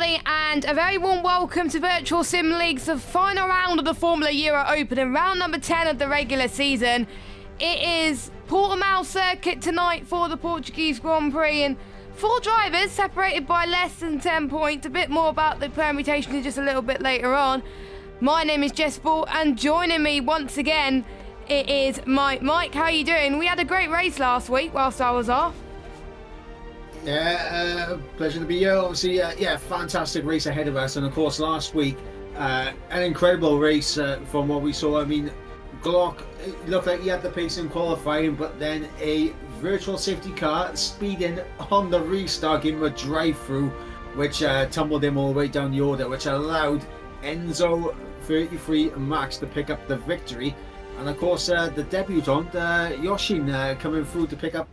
everybody, and a very warm welcome to Virtual Sim League's the final round of the Formula Euro Open and round number 10 of the regular season. It is Portimao circuit tonight for the Portuguese Grand Prix, and 4 drivers separated by less than 10 points. A bit more about the permutation just a little bit later on. My name is Jess Ball, and joining me once again, it is Mike. Mike, how are you doing? We had a great race last week whilst I was off. Yeah, pleasure to be here. Obviously, fantastic race ahead of us. And of course, last week, an incredible race from what we saw. I mean, Glock, it looked like he had the pace in qualifying, but then a virtual safety car speeding on the restart, gave him a drive-through, which tumbled him all the way down the order, which allowed Enzo 33 Max to pick up the victory. And of course, the debutant, Yoshin, coming through to pick up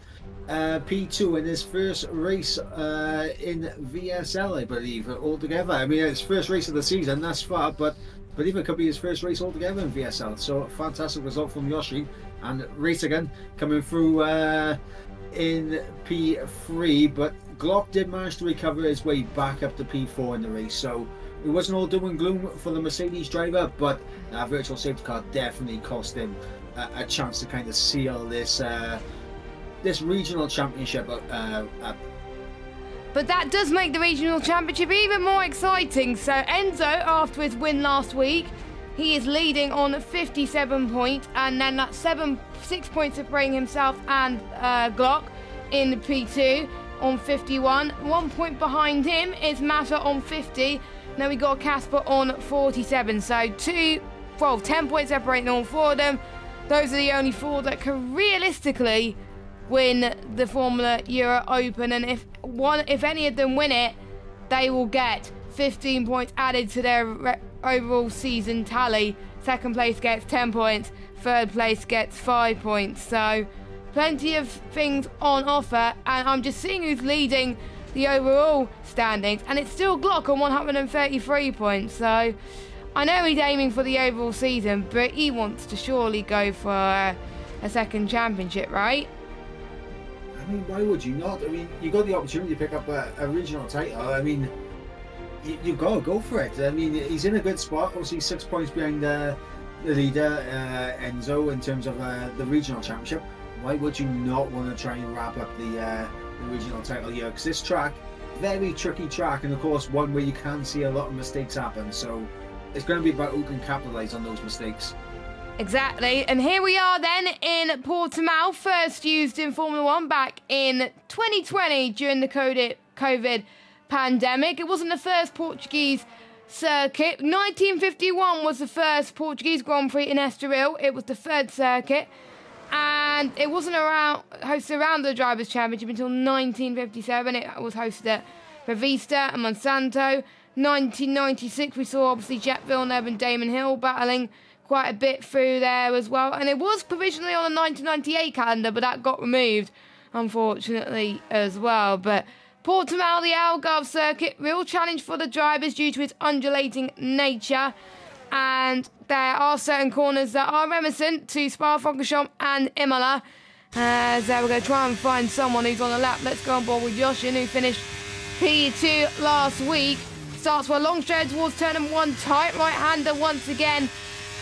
P2 in his first race in VSL, I believe, altogether. I mean, it's first race of the season thus far, but I believe it could be his first race altogether in VSL. So, fantastic result from Yoshin. And Racing coming through in P3, but Glock did manage to recover his way back up to P4 in the race. So, it wasn't all doom and gloom for the Mercedes driver, but that virtual safety car definitely cost him a chance to kind of seal this regional championship up. But that does make the regional championship even more exciting. So Enzo, after his win last week, he is leading on 57 points, and then that's 6 points separating himself and Glock in P2 on 51. 1 point behind him is Massa on 50. Now we got Casper on 47. So 10 points separating all 4 of them. Those are the only 4 that can realistically win the Formula Euro Open, and if any of them win it, they will get 15 points added to their overall season tally. Second place gets 10 points, third place gets 5 points. So plenty of things on offer, and I'm just seeing who's leading the overall standings, and it's still Glock on 133 points. So I know he's aiming for the overall season, but he wants to surely go for a second championship, right? I mean, why would you not? I mean, you got the opportunity to pick up a regional title. I mean, you got to go for it. I mean, he's in a good spot. Obviously, 6 points behind the leader, Enzo, in terms of the regional championship. Why would you not want to try and wrap up the regional title here? Because this track, very tricky track, and of course, one where you can see a lot of mistakes happen. So it's going to be about who can capitalise on those mistakes. Exactly, and here we are then in Portimao, first used in Formula 1 back in 2020 during the COVID pandemic. It wasn't the first Portuguese circuit. 1951 was the first Portuguese Grand Prix in Estoril. It was the third circuit, and it wasn't hosted around the Drivers' Championship until 1957. It was hosted at Revista and Monsanto. 1996, we saw obviously Jett Villeneuve and Damon Hill battling quite a bit through there as well, and it was provisionally on the 1998 calendar, but that got removed unfortunately as well. But Portimao, the Algarve circuit, real challenge for the drivers due to its undulating nature, and there are certain corners that are reminiscent to Spa-Francorchamps and Imola, as we're going to try and find someone who's on the lap. Let's go on board with Yoshin, who finished P2 last week. Starts for a long straight towards turn number 1, tight right-hander once again,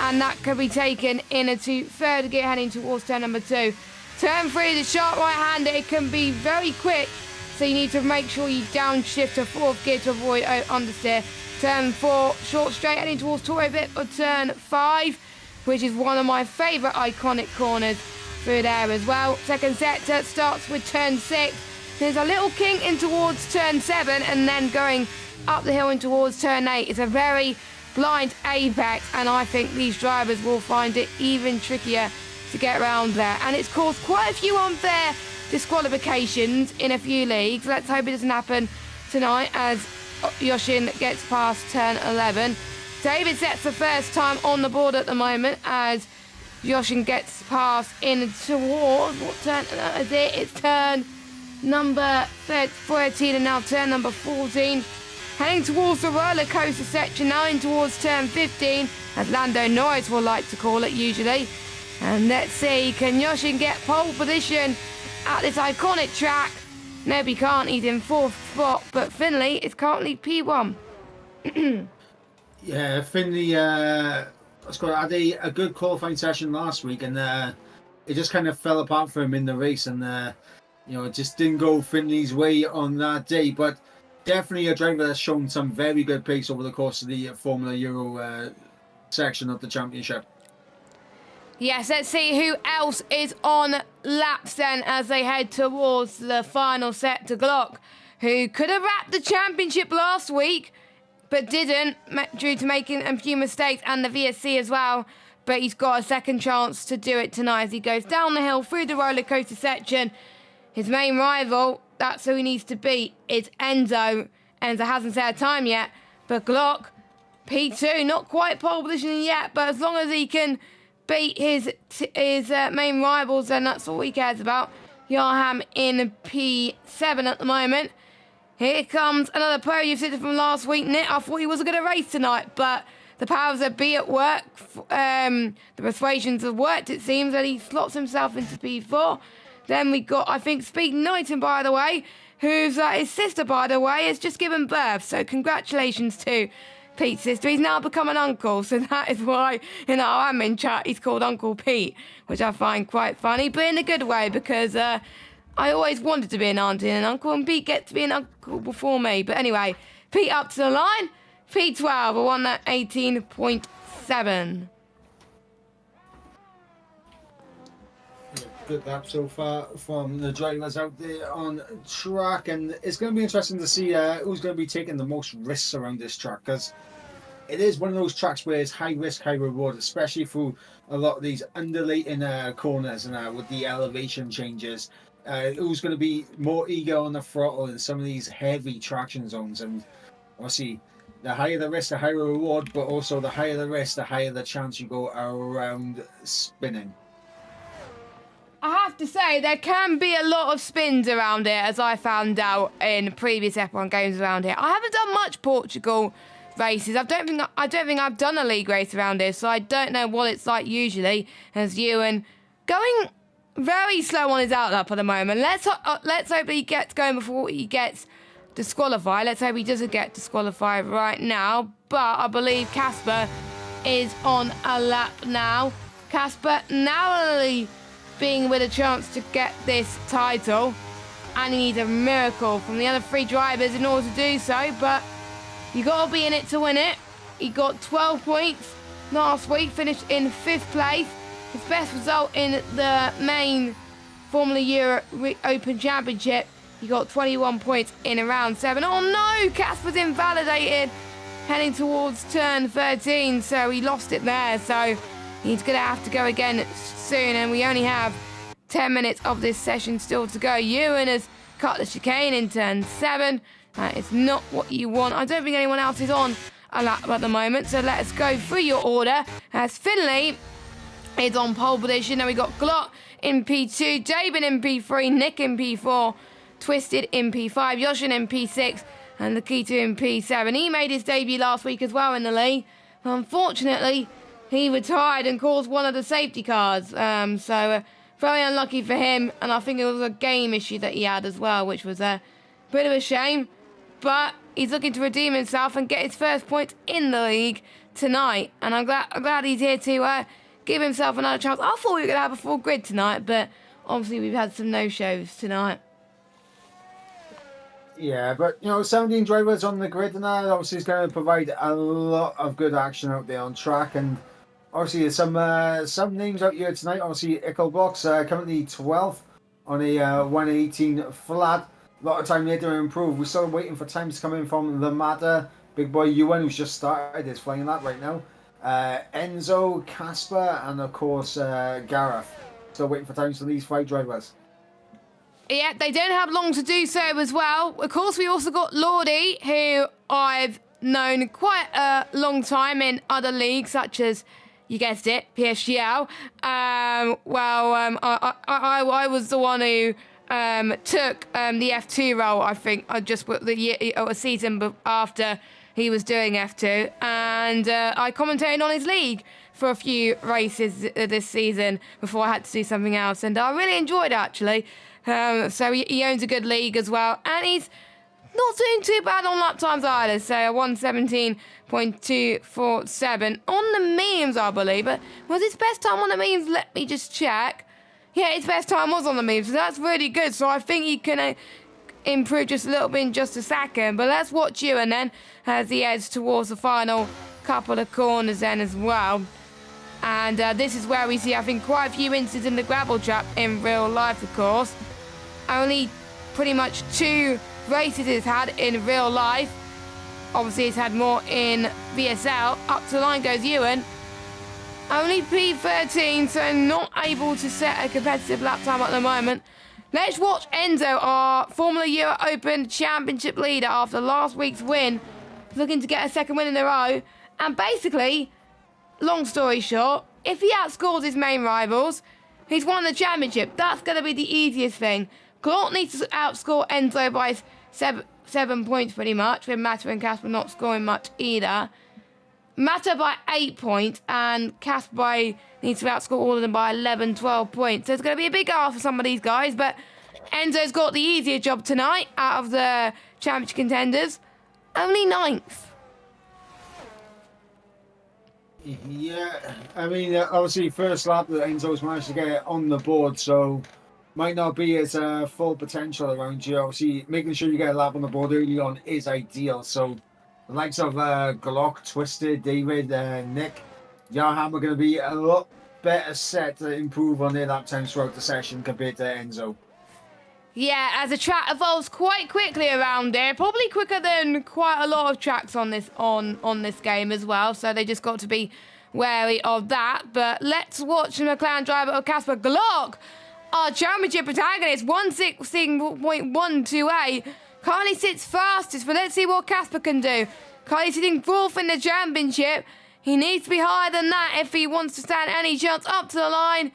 and that can be taken into third gear heading towards turn number 2. Turn 3 is a sharp right-hander. It can be very quick, so you need to make sure you downshift to 4th gear to avoid understeer. Turn 4, short straight heading towards Torre Bit, or turn 5, which is one of my favourite iconic corners through there as well. Second sector starts with turn 6. There's a little kink in towards turn 7, and then going up the hill in towards turn 8. It's a very blind apex, and I think these drivers will find it even trickier to get around there, and it's caused quite a few unfair disqualifications in a few leagues. Let's hope it doesn't happen tonight as Yoshin gets past turn 11. David sets the first time on the board at the moment as Yoshin gets past in towards, what turn is it? It's turn number 13 and now turn number 14. Heading towards the roller coaster section now in towards turn 15, as Lando Norris will like to call it usually. And let's see, can Yoshin get pole position at this iconic track? Nope, he can't. He's in 4th spot, but Finley is currently P1. Yeah, Finley had a good qualifying session last week, and it just kind of fell apart for him in the race, and it just didn't go Finley's way on that day. But definitely a driver that's shown some very good pace over the course of the Formula Euro section of the championship. Yes, let's see who else is on laps then as they head towards the final set to Glock, who could have wrapped the championship last week, but didn't due to making a few mistakes, and the VSC as well. But he's got a second chance to do it tonight as he goes down the hill through the roller coaster section. His main rival, that's who he needs to beat, is Enzo. Enzo hasn't set a time yet, but Glock, P2, not quite pole position yet, but as long as he can beat his main rivals, then that's all he cares about. Yarham in P7 at the moment. Here comes another podium sitter from last week. Nick, I thought he wasn't going to race tonight, but the powers that be at work, the persuasions have worked, it seems, and he slots himself into P4. Then we got, I think, Speed Knighton, by the way, who's his sister, by the way, has just given birth. So congratulations to Pete's sister. He's now become an uncle, so that is why in our admin chat he's called Uncle Pete, which I find quite funny, but in a good way, because I always wanted to be an auntie and an uncle, and Pete gets to be an uncle before me. But anyway, Pete up to the line, P12, I won that 18.7. Good lap so far from the drivers out there on track, and it's going to be interesting to see who's going to be taking the most risks around this track, because it is one of those tracks where it's high risk, high reward, especially through a lot of these undulating corners and with the elevation changes. Who's going to be more eager on the throttle in some of these heavy traction zones? And obviously, the higher the risk, the higher reward, but also the higher the risk, the higher the chance you go around spinning. I have to say, there can be a lot of spins around here, as I found out in previous F1 games around here. I haven't done much Portugal races. I don't think I've done a league race around here, so I don't know what it's like usually. As Ewan going very slow on his outlap at the moment. Let's hope he gets going before he gets disqualified. Let's hope he doesn't get disqualified right now. But I believe Casper is on a lap now. Casper narrowly being with a chance to get this title, and he needs a miracle from the other three drivers in order to do so, but you got to be in it to win it. He got 12 points last week, finished in 5th place. His best result in the main Formula Euro Open Championship, he got 21 points in round 7. Oh no, Casper's invalidated heading towards turn 13, so he lost it there, so he's going to have to go again soon, and we only have 10 minutes of this session still to go. Ewan has cut the chicane in turn 7. That is not what you want. I don't think anyone else is on a lap at the moment, so let's go through your order. As Finley is on pole position, and we got Glot in P2, David in P3, Nick in P4, Twisted in P5, Yoshin in P6, and Lakita in P7. He made his debut last week as well in the league. Unfortunately, he retired and caused one of the safety cars. So very unlucky for him. And I think it was a game issue that he had as well, which was a bit of a shame. But he's looking to redeem himself and get his first point in the league tonight. And I'm glad he's here to give himself another chance. I thought we were going to have a full grid tonight, but obviously we've had some no-shows tonight. Yeah, but 17 drivers on the grid, and that obviously is going to provide a lot of good action out there on track. And obviously there's some names out here tonight. Obviously Ickelbox currently 12th on a 118 flat. A lot of time there to improve. We're still waiting for times to come in from the Matter. Big boy Ewan, who's just started, is flying that right now. Enzo, Casper, and of course Gareth. Still waiting for times for these 5 drivers. Yeah, they don't have long to do so as well. Of course, we also got Lordy, who I've known quite a long time in other leagues, such as, you guessed it, PSGL. I was the one who took the F2 role, I think, just the year, a season after he was doing F2. And I commentated on his league for a few races this season before I had to do something else. And I really enjoyed it, actually. So he owns a good league as well, and he's not doing too bad on lap times either, so a 1:17.247 on the memes, I believe. But was his best time on the memes? Let me just check. Yeah, his best time was on the memes, so that's really good. So I think he can improve just a little bit in just a second. But let's watch Ewan then as he heads towards the final couple of corners then as well. And this is where we see, I think, quite a few instances in the gravel trap in real life, of course. Only pretty much 2 races he's had in real life. Obviously, he's had more in VSL. Up to the line goes Ewan. Only P13, so not able to set a competitive lap time at the moment. Let's watch Enzo, our Formula Euro Open Championship leader after last week's win, looking to get a second win in a row. And basically, long story short, if he outscores his main rivals, he's won the championship. That's going to be the easiest thing. Glock needs to outscore Enzo by 7 points pretty much, with Mata and Casper not scoring much either. Mata by 8 points, and Casper needs to outscore all of them by 11, 12 points. So it's going to be a big ask for some of these guys, but Enzo's got the easier job tonight out of the championship contenders. Only 9th. Yeah, I mean, obviously, first lap that Enzo's managed to get on the board, so might not be as full potential around you. Obviously, making sure you get a lap on the board early on is ideal. So, the likes of Glock, Twisted, David, Nick, Yaham are going to be a lot better set to improve on their lap times throughout the session compared to Enzo. Yeah, as the track evolves quite quickly around here, probably quicker than quite a lot of tracks on this game as well. So they just got to be wary of that. But let's watch the McLaren driver of Casper Glock, our championship protagonist, 1:16.128. Currently sits fastest, but let's see what Casper can do. Currently sitting 4th in the championship. He needs to be higher than that if he wants to stand any chance up to the line.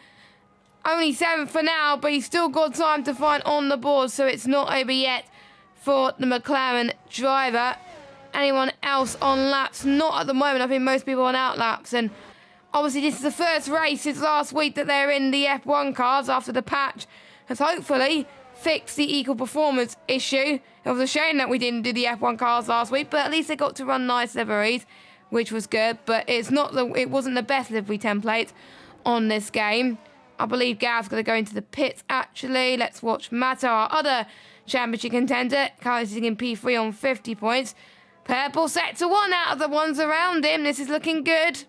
Only 7th for now, but he's still got time to find on the board, so it's not over yet for the McLaren driver. Anyone else on laps? Not at the moment. I think most people are on out laps. And obviously this is the first race since last week that they're in the F1 cars after the patch has hopefully fixed the equal performance issue. It was a shame that we didn't do the F1 cars last week, but at least they got to run nice liveries, which was good. But it wasn't the best livery template on this game. I believe Gav's going to go into the pits, actually. Let's watch Mata, our other championship contender, currently sitting in P3 on 50 points. Purple set to 1 out of the ones around him. This is looking good.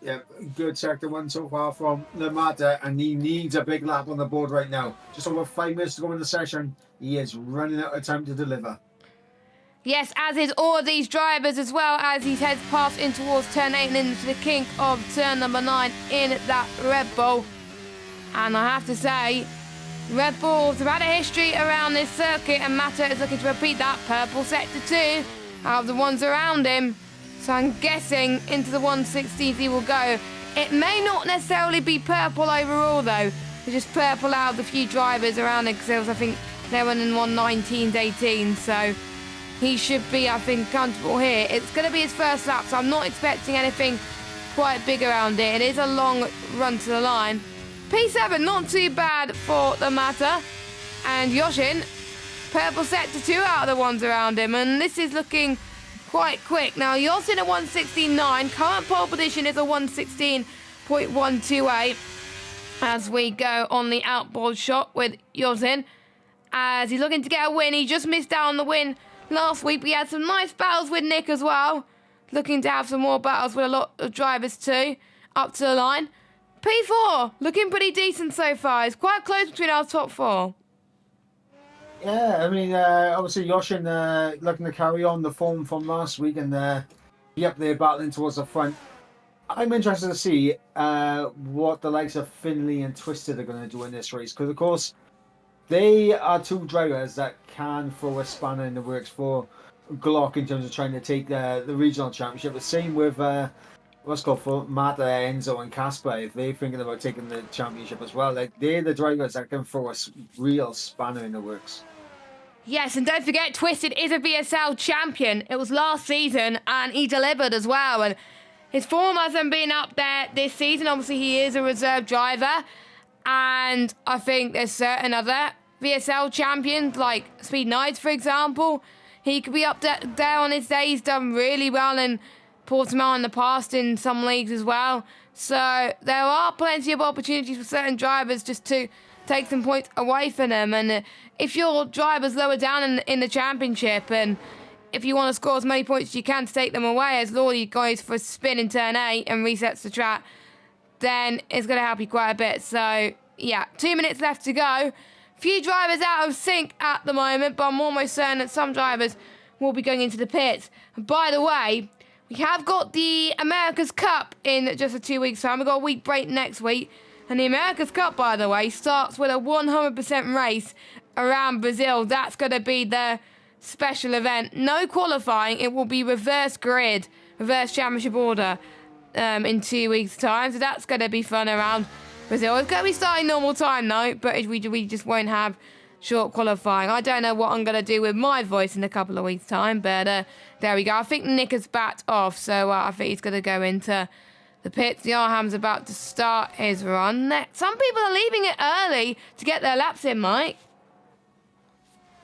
Yeah, good sector 1 so far from the Mata, and he needs a big lap on the board right now. Just over 5 minutes to go in the session. He is running out of time to deliver. Yes, as is all of these drivers, as well as he heads past in towards turn 8 and into the kink of turn number 9 in that Red Bull. And I have to say, Red Bulls have had a history around this circuit, and Mata is looking to repeat that. Purple sector 2 out of the ones around him. So I'm guessing into the 116th he will go. It may not necessarily be purple overall, though. It's just purple out of the few drivers around it, because I think they were in 119s, 18, so he should be, I think, comfortable here. It's going to be his first lap, so I'm not expecting anything quite big around it. It is a long run to the line. P7, not too bad for the Mata. And Yoshin, purple sector 2 out of the ones around him, and this is looking quite quick. Now, Yoshin at 1:16.9. Current pole position is a 1:16.128. As we go on the outboard shot with Yoshin, as he's looking to get a win. He just missed out on the win last week. We had some nice battles with Nick as well. Looking to have some more battles with a lot of drivers too. Up to the line. P4, looking pretty decent so far. It's quite close between our top 4. Yeah, I mean, obviously Yoshin looking to carry on the form from last week and be up there battling towards the front. I'm interested to see what the likes of Finley and Twisted are going to do in this race, because of course they are 2 drivers that can throw a spanner in the works for Glock in terms of trying to take the regional championship. The same with what's called for Mata, Enzo and Casper. If they're thinking about taking the championship as well, like they're the drivers that can throw a real spanner in the works. Yes, and don't forget, Twisted is a VSL champion. It was last season, and he delivered as well. And his form hasn't been up there this season. Obviously, he is a reserve driver. And I think there's certain other VSL champions like Speed Knights, for example. He could be up there on his day. He's done really well in Portimao in the past in some leagues as well. So there are plenty of opportunities for certain drivers just to take some points away from them. And if your driver's lower down in the championship, and if you want to score as many points as you can to take them away, as Lordy goes for a spin in turn 8 and resets the track, then it's going to help you quite a bit. So yeah, 2 minutes left to go. Few drivers out of sync at the moment, but I'm almost certain that some drivers will be going into the pits. By the way, we have got the America's Cup in just a 2 weeks time. We've got a week break next week. And the America's Cup, by the way, starts with a 100% race around Brazil. That's going to be the special event. No qualifying. It will be reverse grid, reverse championship order in 2 weeks' time. So that's going to be fun around Brazil. It's going to be starting normal time, though, but we just won't have short qualifying. I don't know what I'm going to do with my voice in a couple of weeks' time, but there we go. I think Nick has backed off, so I think he's going to go into the pits. Yarham's about to start his run. Some people are leaving it early to get their laps in, Mike.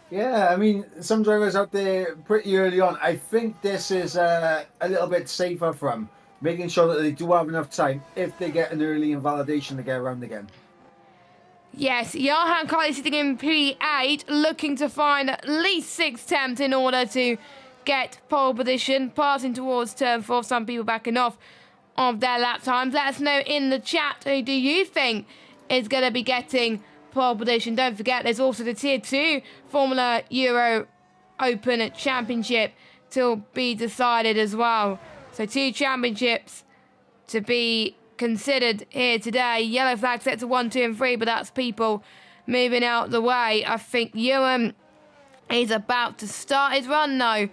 Yeah, I mean, some drivers out there pretty early on. I think this is a little bit safer for them, making sure that they do have enough time if they get an early invalidation to get around again. Yes, Yarham currently sitting in P8, looking to find at least 6 attempts in order to get pole position, passing towards turn 4. Some people backing off of their lap times. Let us know in the chat, who do you think is going to be getting pole position? Don't forget, there's also the Tier 2 Formula Euro Open Championship to be decided as well. So 2 championships to be considered here today. Yellow flag set to 1, 2 and 3, but that's people moving out the way. I think Ewan is about to start his run. No,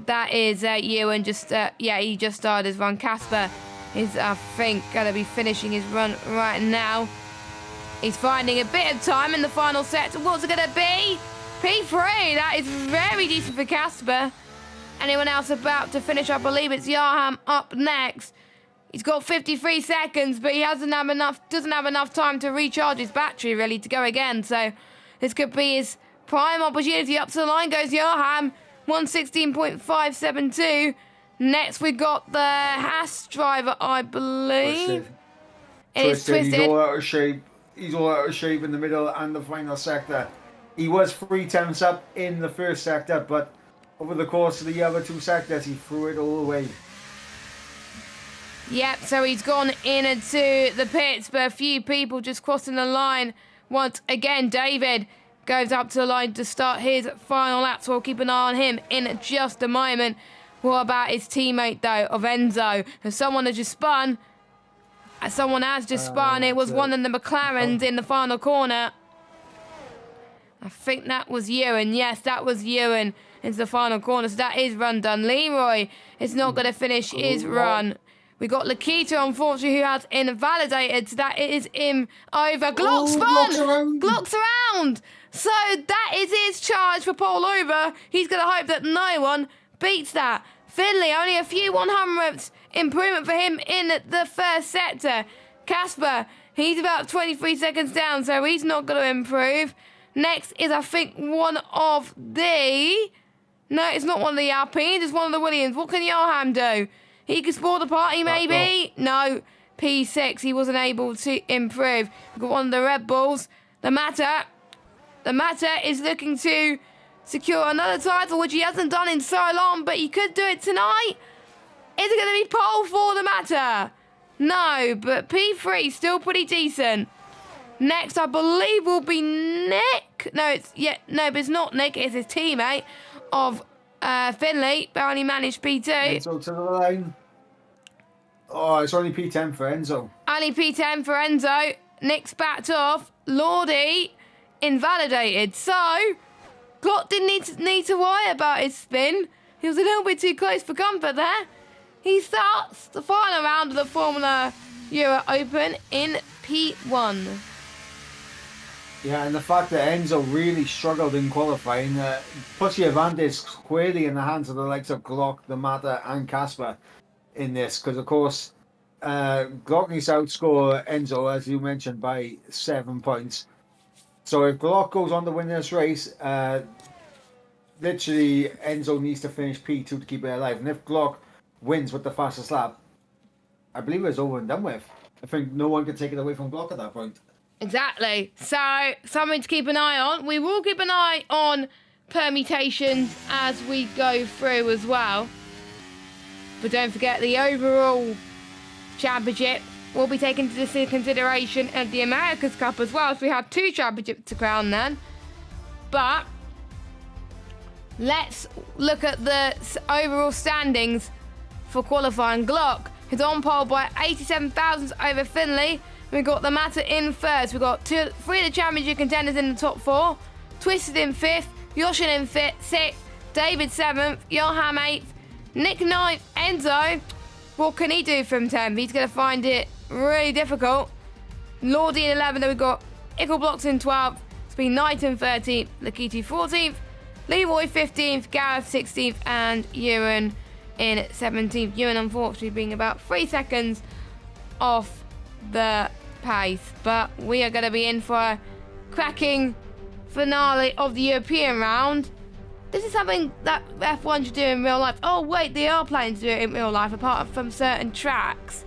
that is Ewan just, he just started his run. Casper is, I think, going to be finishing his run right now. He's finding a bit of time in the final set. What's it going to be? P3. That is very decent for Casper. Anyone else about to finish? I believe it's Yarham up next. He's got 53 seconds, but he doesn't have enough time to recharge his battery, really, to go again. So this could be his prime opportunity. Up to the line goes Yarham, 116.572. Next, we got the Haas driver, I believe. It is twisted. He's all out of shape. He's all out of shape in the middle and the final sector. He was 3 tenths up in the first sector, but over the course of the other 2 sectors, he threw it all away. Yep, so he's gone into the pits, but a few people just crossing the line. Once again, David goes up to the line to start his final lap, so we'll keep an eye on him in just a moment. What about his teammate, though, of Enzo? So someone has just spun. Someone has just spun. It was one of the McLarens in the final corner. I think that was Ewan. Yes, that was Ewan into the final corner. So that is run done. Leroy is not going to finish his run. We got Lakita, unfortunately, who has invalidated. So that is him over. Glock spun! Glock's around! So that is his charge for pole over. He's going to hope that no one beats that. Finley, only a few 100ths improvement for him in the first sector. Casper, he's about 23 seconds down, so he's not going to improve. Next is, I think, one of the... No, it's not one of the Alpines, it's one of the Williams. What can Johan do? He could spoil the party, maybe? No, P6, he wasn't able to improve. We've got one of the Red Bulls. The Matter is looking to secure another title, which he hasn't done in so long, but he could do it tonight. Is it going to be pole for the Matter? No, but P3 still pretty decent. Next, I believe, will be Nick. But it's not Nick. It's his teammate of Finley, but only managed P2. Enzo to the line. Oh, it's only P10 for Enzo. Only P10 for Enzo. Nick's backed off. Lordy invalidated. So Glock didn't need to worry about his spin. He was a little bit too close for comfort there. He starts the final round of the Formula Euro Open in P1. Yeah, and the fact that Enzo really struggled in qualifying puts the advantage squarely in the hands of the likes of Glock, the Matter, and Casper in this, because of course Glock needs to outscore Enzo, as you mentioned, by 7 points. So if Glock goes on to win this race, literally Enzo needs to finish P2 to keep it alive. And if Glock wins with the fastest lap, I believe it's over and done with. I think no one can take it away from Glock at that point. Exactly. So, something to keep an eye on. We will keep an eye on permutations as we go through as well. But don't forget, the overall championship will be taken into consideration of the America's Cup as well. So we have 2 championships to crown then. But let's look at the overall standings for qualifying. Glock is on pole by 87 thousandths over Finley. We've got the Matter in first. We've got 3 of the championship contenders in the top 4. Twisted in 5th. Yoshin in 6th. David 7th. Johan 8th. Nick 9th. Enzo, what can he do from 10th? He's going to find it really difficult. Lordy in 11th. Then we've got Ickelblocks in 12th. Speed Knight in 13th. Lakiti 14th. Leroy 15th. Gareth 16th. And Ewan in 17th. Ewan unfortunately being about 3 seconds off the pace, but we are going to be in for a cracking finale of the European round. This is something that F1 should do in real life. Oh wait, they are planning to do it in real life apart from certain tracks.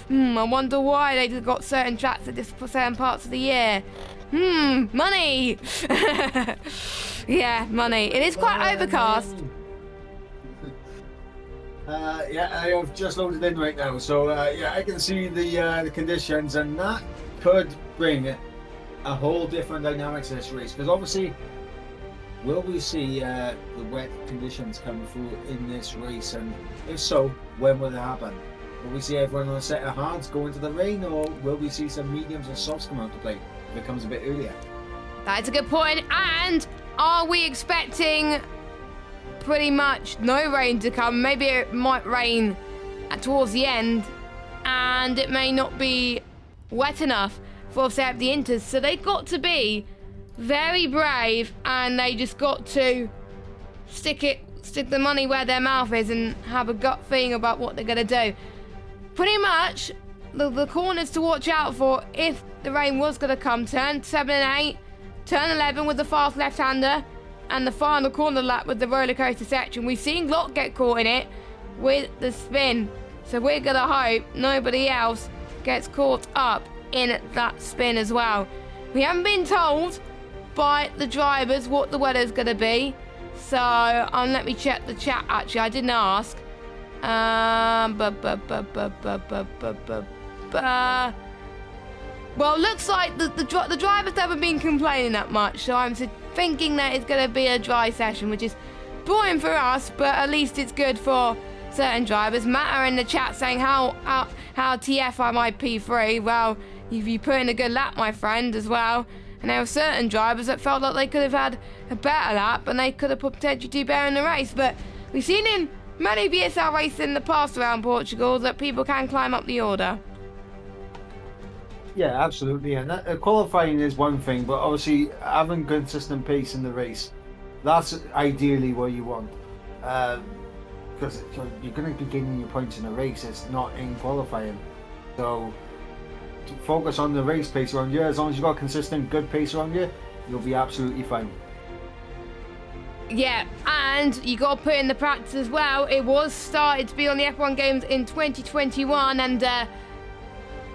I wonder why they got certain tracks at certain parts of the year. Money. Yeah, money. It is quite overcast. Yeah, I have just loaded in right now, so yeah, I can see the conditions, and that could bring a whole different dynamics to this race. Because obviously, will we see the wet conditions come through in this race, and if so, when will it happen? Will we see everyone on a set of hards go into the rain, or will we see some mediums and softs come out to play if it comes a bit earlier? That's a good point. And are we expecting pretty much no rain to come? Maybe it might rain towards the end, and it may not be wet enough for set up the Inters. So they've got to be very brave, and they just got to stick the money where their mouth is and have a gut feeling about what they're going to do. Pretty much the corners to watch out for if the rain was going to come: turn 7 and 8, turn 11 with the fast left-hander, and the final corner lap with the roller coaster section. We've seen Glock get caught in it with the spin, so we're gonna hope nobody else gets caught up in that spin as well. We haven't been told by the drivers what the weather's gonna be, so let me check the chat. Actually, I didn't ask. Well, looks like the drivers haven't been complaining that much, so I'm thinking that it's going to be a dry session, which is boring for us, but at least it's good for certain drivers. Matt are in the chat saying how TF I might P3. Well, you put in a good lap, my friend, as well. And there were certain drivers that felt like they could have had a better lap, and they could have potentially do better in the race. But we've seen in many VSL races in the past around Portugal that people can climb up the order. Yeah, absolutely, and qualifying is one thing, but obviously having consistent pace in the race, that's ideally what you want, because you're going to be gaining your points in a race. It's not in qualifying, so to focus on the race pace around you. As long as you've got consistent good pace around you, you'll be absolutely fine. Yeah, and you got to put in the practice as well. It was started to be on the F1 games in 2021, and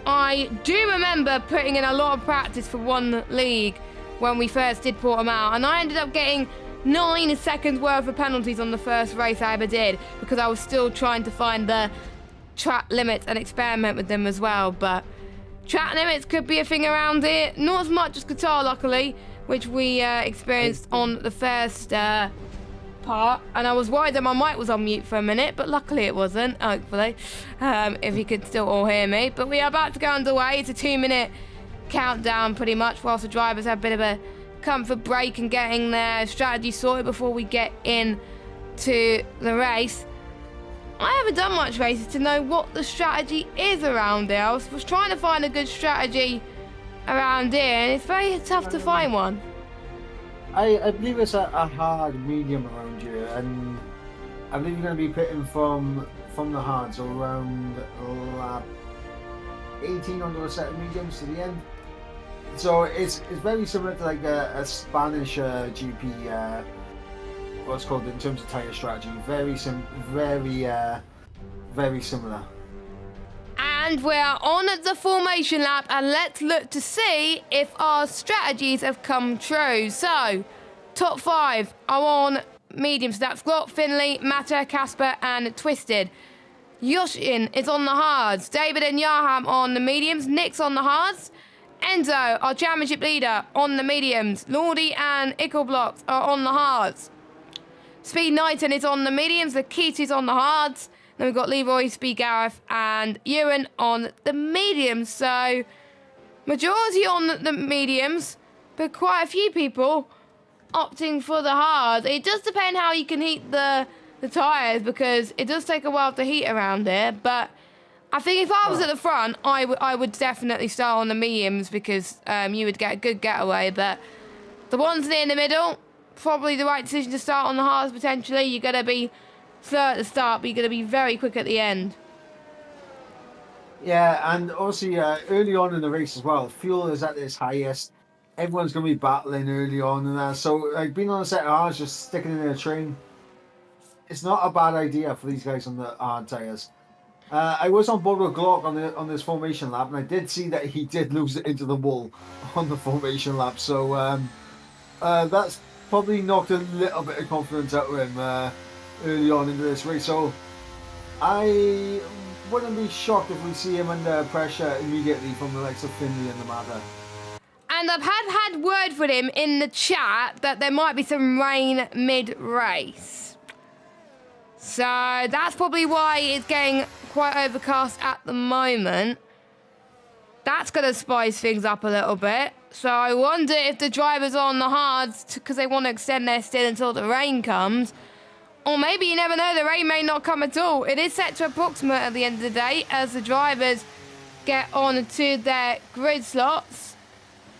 I do remember putting in a lot of practice for one league when we first did Portimao, and I ended up getting 9 seconds worth of penalties on the first race I ever did, because I was still trying to find the track limits and experiment with them as well. But track limits could be a thing around here, not as much as Qatar luckily, which we experienced on the first part, and I was worried that my mic was on mute for a minute, but luckily it wasn't, hopefully, if you could still all hear me. But we are about to go underway. It's a 2-minute countdown pretty much, whilst the drivers have a bit of a comfort break and getting their strategy sorted before we get into the race. I haven't done much races to know what the strategy is around here. I was trying to find a good strategy around here, and it's very tough to find one. I believe it's a hard medium around you, and I believe you're going to be pitting from the hards around lap 18 onto a set of mediums to the end. So it's very similar to like a Spanish GP, what's called in terms of tyre strategy. Very similar. And we're on the formation lap, and let's look to see if our strategies have come true. So, top 5 are on medium. So that's Glock, Finley, Mata, Casper, and Twisted. Yoshin is on the hards. David and Yaham on the mediums. Nick's on the hards. Enzo, our championship leader, on the mediums. Lordy and Ickelblocks are on the hards. Speed Knighton is on the mediums. Lakitu's on the hards. Then we've got Leroy, Speed Gareth, and Ewan on the mediums. So, majority on the mediums, but quite a few people opting for the hard. It does depend how you can heat the tyres, because it does take a while to heat around here. But I think if I was at the front, I would definitely start on the mediums, because you would get a good getaway. But the ones near the middle, probably the right decision to start on the hards potentially. You're going to be slow at the start, but you're going to be very quick at the end. Yeah, and obviously early on in the race as well, fuel is at its highest. Everyone's going to be battling early on, and that. So like being on a set of hards, just sticking in a train, it's not a bad idea for these guys on the hard tyres. I was on board with Glock on this formation lap, and I did see that he did lose it into the wall on the formation lap. So that's probably knocked a little bit of confidence out of him early on into this race. So I wouldn't be shocked if we see him under pressure immediately from the likes of Finley and the Mata. And I've had word with him in the chat that there might be some rain mid-race. So that's probably why it's getting quite overcast at the moment. That's going to spice things up a little bit. So I wonder if the drivers are on the hards because they want to extend their stint until the rain comes. Or maybe, you never know, the rain may not come at all. It is set to approximate at the end of the day as the drivers get on to their grid slots.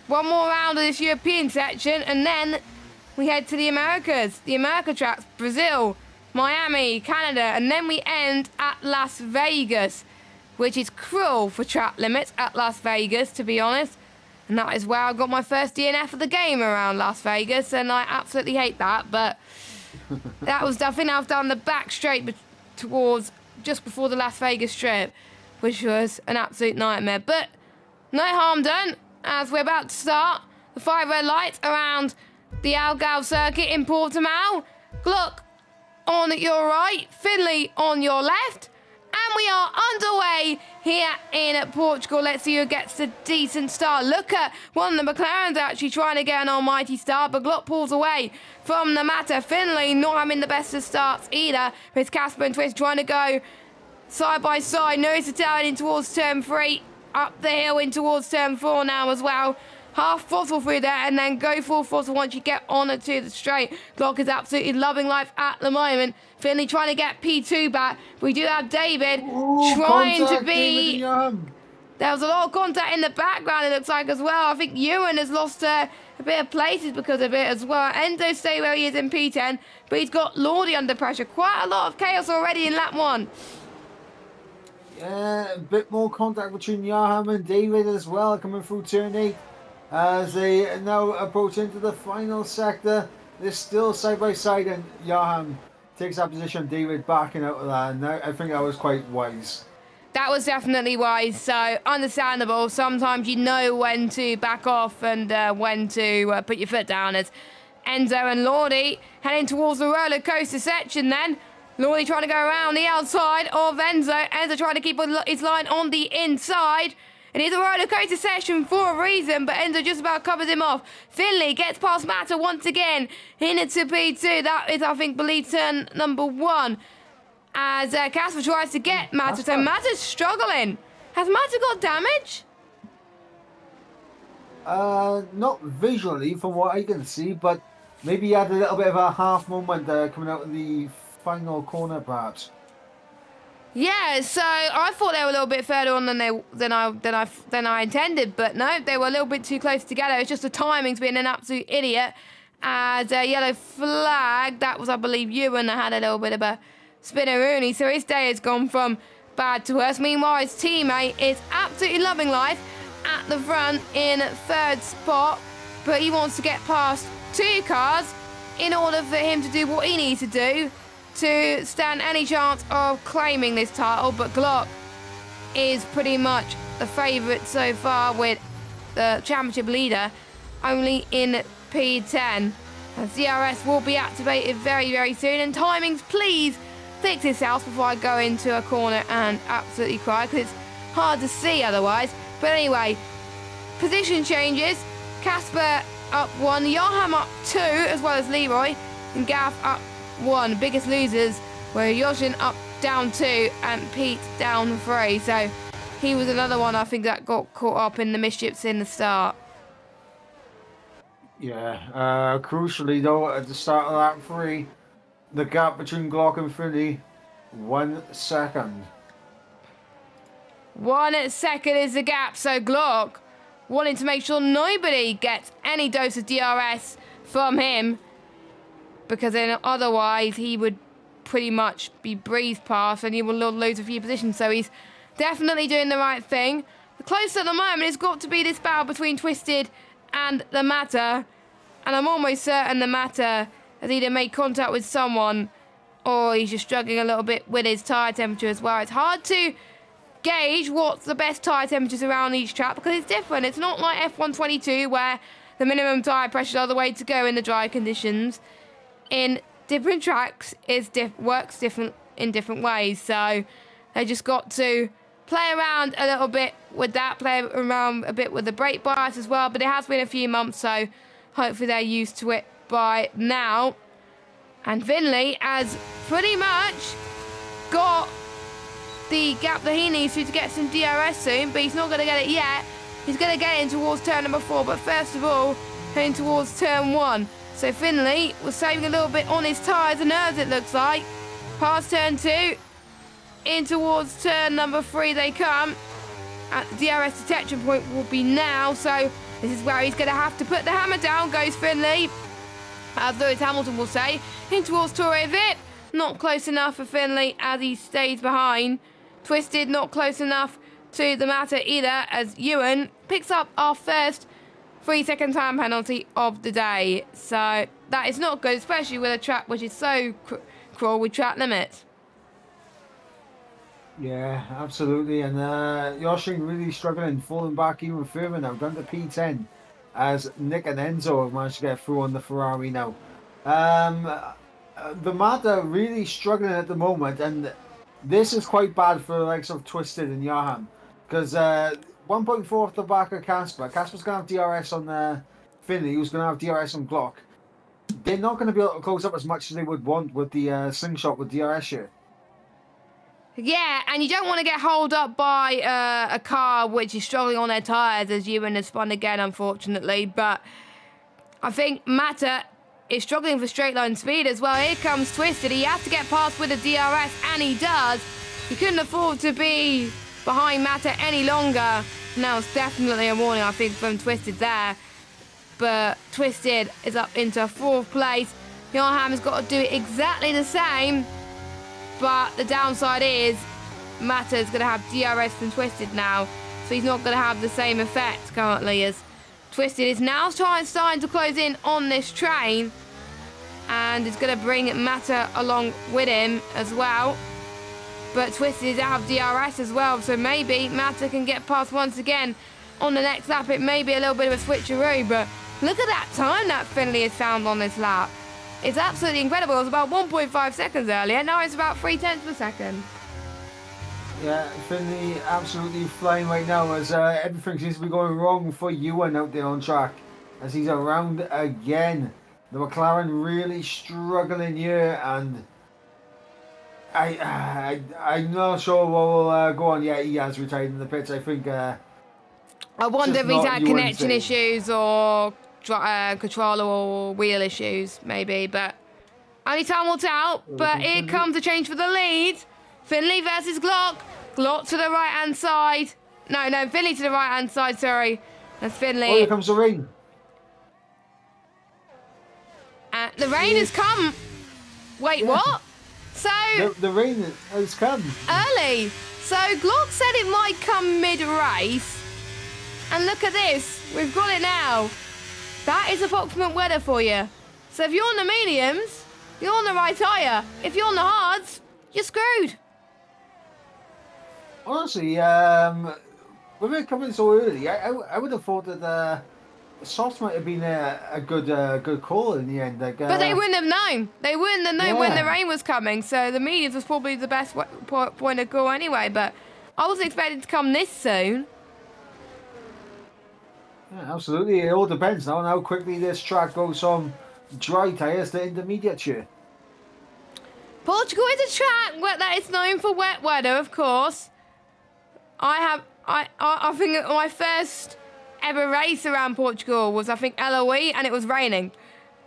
One more round of this European section, and then we head to the Americas. The America tracks, Brazil, Miami, Canada, and then we end at Las Vegas, which is cruel for track limits at Las Vegas, to be honest. And that is where I got my first DNF of the game, around Las Vegas, and I absolutely hate that. But that was, I think I've done the back straight towards just before the Las Vegas strip, which was an absolute nightmare. But no harm done, as we're about to start the 5 red lights around the Algarve circuit in Portimao. Glock on your right, Finley on your left, and we are underway here in Portugal. Let's see who gets a decent start. Look at one of the McLarens actually trying to get an almighty start, but Glock pulls away from the Mata. Finley not having the best of starts either, with Casper and Twist trying to go side by side. Nose Italian in towards turn 3, up the hill in towards turn 4 now as well. Half throttle through there, and then go full throttle once you get on to the straight. Glock is absolutely loving life at the moment. Finley trying to get P2 back. We do have David trying to be... There was a lot of contact in the background, it looks like, as well. I think Ewan has lost a bit of places because of it as well. Enzo stay where he is in P10, but he's got Lordy under pressure. Quite a lot of chaos already in lap 1. Yeah, a bit more contact between Yaham and David as well, coming through turn 8. As they now approach into the final sector, they're still side by side, and Yaham takes that position. David backing out of that, and I think that was quite wise. That was definitely wise, so understandable. Sometimes you know when to back off and when to put your foot down. As Enzo and Lordy heading towards the roller coaster section then. Lordy trying to go around the outside of Enzo. Enzo trying to keep his line on the inside. It is a roller coaster session for a reason, but Enzo just about covers him off. Finley gets past Mata once again into P2. That is, I think, believe turn number 1. As Casper tries to get Mata. So Mata's struggling. Has Mata got damage? Not visually from what I can see, but maybe he had a little bit of a half moment coming out of the final corner, perhaps. Yeah, so I thought they were a little bit further on than I intended, but no, they were a little bit too close together. It's just the timing's been an absolute idiot. As a yellow flag, that was, I believe, Ewan that had a little bit of a spinneroonie, so his day has gone from bad to worse. Meanwhile, his teammate is absolutely loving life at the front in 3rd spot, but he wants to get past 2 cars in order for him to do what he needs to do to stand any chance of claiming this title. But Glock is pretty much the favourite so far, with the championship leader only in P10. And DRS will be activated very, very soon. And timings, please fix this house before I go into a corner and absolutely cry, because it's hard to see otherwise. But anyway, position changes. Casper up 1, Johan up 2, as well as Leroy, and Gaff up 1. Biggest losers were Yoshin up down 2 and Pete down 3. So he was another one I think that got caught up in the mischiefs in the start. Yeah, crucially though, at the start of lap 3, the gap between Glock and Finley, 1 second. 1 second is the gap, so Glock wanting to make sure nobody gets any dose of DRS from him, because then otherwise he would pretty much be breezed past and he will lose a few positions. So he's definitely doing the right thing. The close at the moment has got to be this battle between Twisted and the Matter, and I'm almost certain the Matter has either made contact with someone or he's just struggling a little bit with his tyre temperature as well. It's hard to gauge what's the best tyre temperatures around each track because it's different. It's not like F122 where the minimum tyre pressure are the way to go in the dry conditions. In different tracks, it works different in different ways. So they just got to play around a little bit with that, play around a bit with the brake bias as well. But it has been a few months, so hopefully they're used to it by now. And Finley has pretty much got the gap that he needs to get some DRS soon, but he's not going to get it yet. He's going to get in towards turn number 4, but first of all, heading towards turn 1. So Finley was saving a little bit on his tyres and nerves, it looks like. Past turn 2, in towards turn number 3 they come. At the DRS detection point will be now, so this is where he's going to have to put the hammer down, goes Finley. As Lewis Hamilton will say, in towards Torre Vip. Not close enough for Finley as he stays behind. Twisted not close enough to the Matter either, as Ewan picks up our first 3-second time penalty of the day. So that is not good, especially with a track which is so cruel with track limits. Yeah, absolutely. And Yoshin really struggling, falling back even further now, down to P10, as Nick and Enzo have managed to get through on the Ferrari now. The Matter really struggling at the moment, and this is quite bad for the likes of Twisted and Johan, because 1.4 off the back of Casper. Casper's going to have DRS on Finley, who's going to have DRS on Glock. They're not going to be able to close up as much as they would want with the slingshot with DRS here. Yeah, and you don't want to get holed up by a car which is struggling on their tyres, as Ewan has spun again, unfortunately. But I think Matter is struggling for straight line speed as well. Here comes Twisted. He has to get past with a DRS, and he does. He couldn't afford to be behind Matter any longer. Now it's definitely a warning, I think, from Twisted there. But Twisted is up into 4th place. Johan has got to do exactly the same. But the downside is Matter's going to have DRS from Twisted now. So he's not going to have the same effect currently, as Twisted is now starting to close in on this train. And is going to bring Matter along with him as well. But Twisted is out of DRS as well. So maybe Matter can get past once again on the next lap. It may be a little bit of a switcheroo. But look at that time that Finley has found on this lap. It's absolutely incredible. It was about 1.5 seconds earlier. Now it's about 0.3 of a second. Yeah, Finley absolutely flying right now, as everything seems to be going wrong for Ewan out there on track, as he's around again. The McLaren really struggling here, and I'm not sure what will go on. Yeah, he has retired in the pits. I think. I wonder if he's had connection issues or controller or wheel issues, maybe, but only time will tell. But here comes the change for the lead. Finley versus Glock. Glock to the right-hand side. No, Finley to the right-hand side, sorry. That's Finley. Oh, here comes the rain. The rain has come. Wait, yeah. What? So... The rain has come. Early. So Glock said it might come mid-race. And look at this. We've got it now. That is approximate weather for you. So if you're on the mediums, you're on the right tyre. If you're on the hards, you're screwed. Honestly, with it coming so early, I would have thought that the softs might have been a good call in the end. Like, but they wouldn't have known. They wouldn't have known when the Yeah. rain was coming. So the mediums was probably the best point of call anyway. But I wasn't expecting to come this soon. Yeah, absolutely. It all depends now on how quickly this track goes from dry tyres to intermediate cheer. Portugal is a track that is known for wet weather, of course. I think my first ever race around Portugal was, I think, LOE, and it was raining.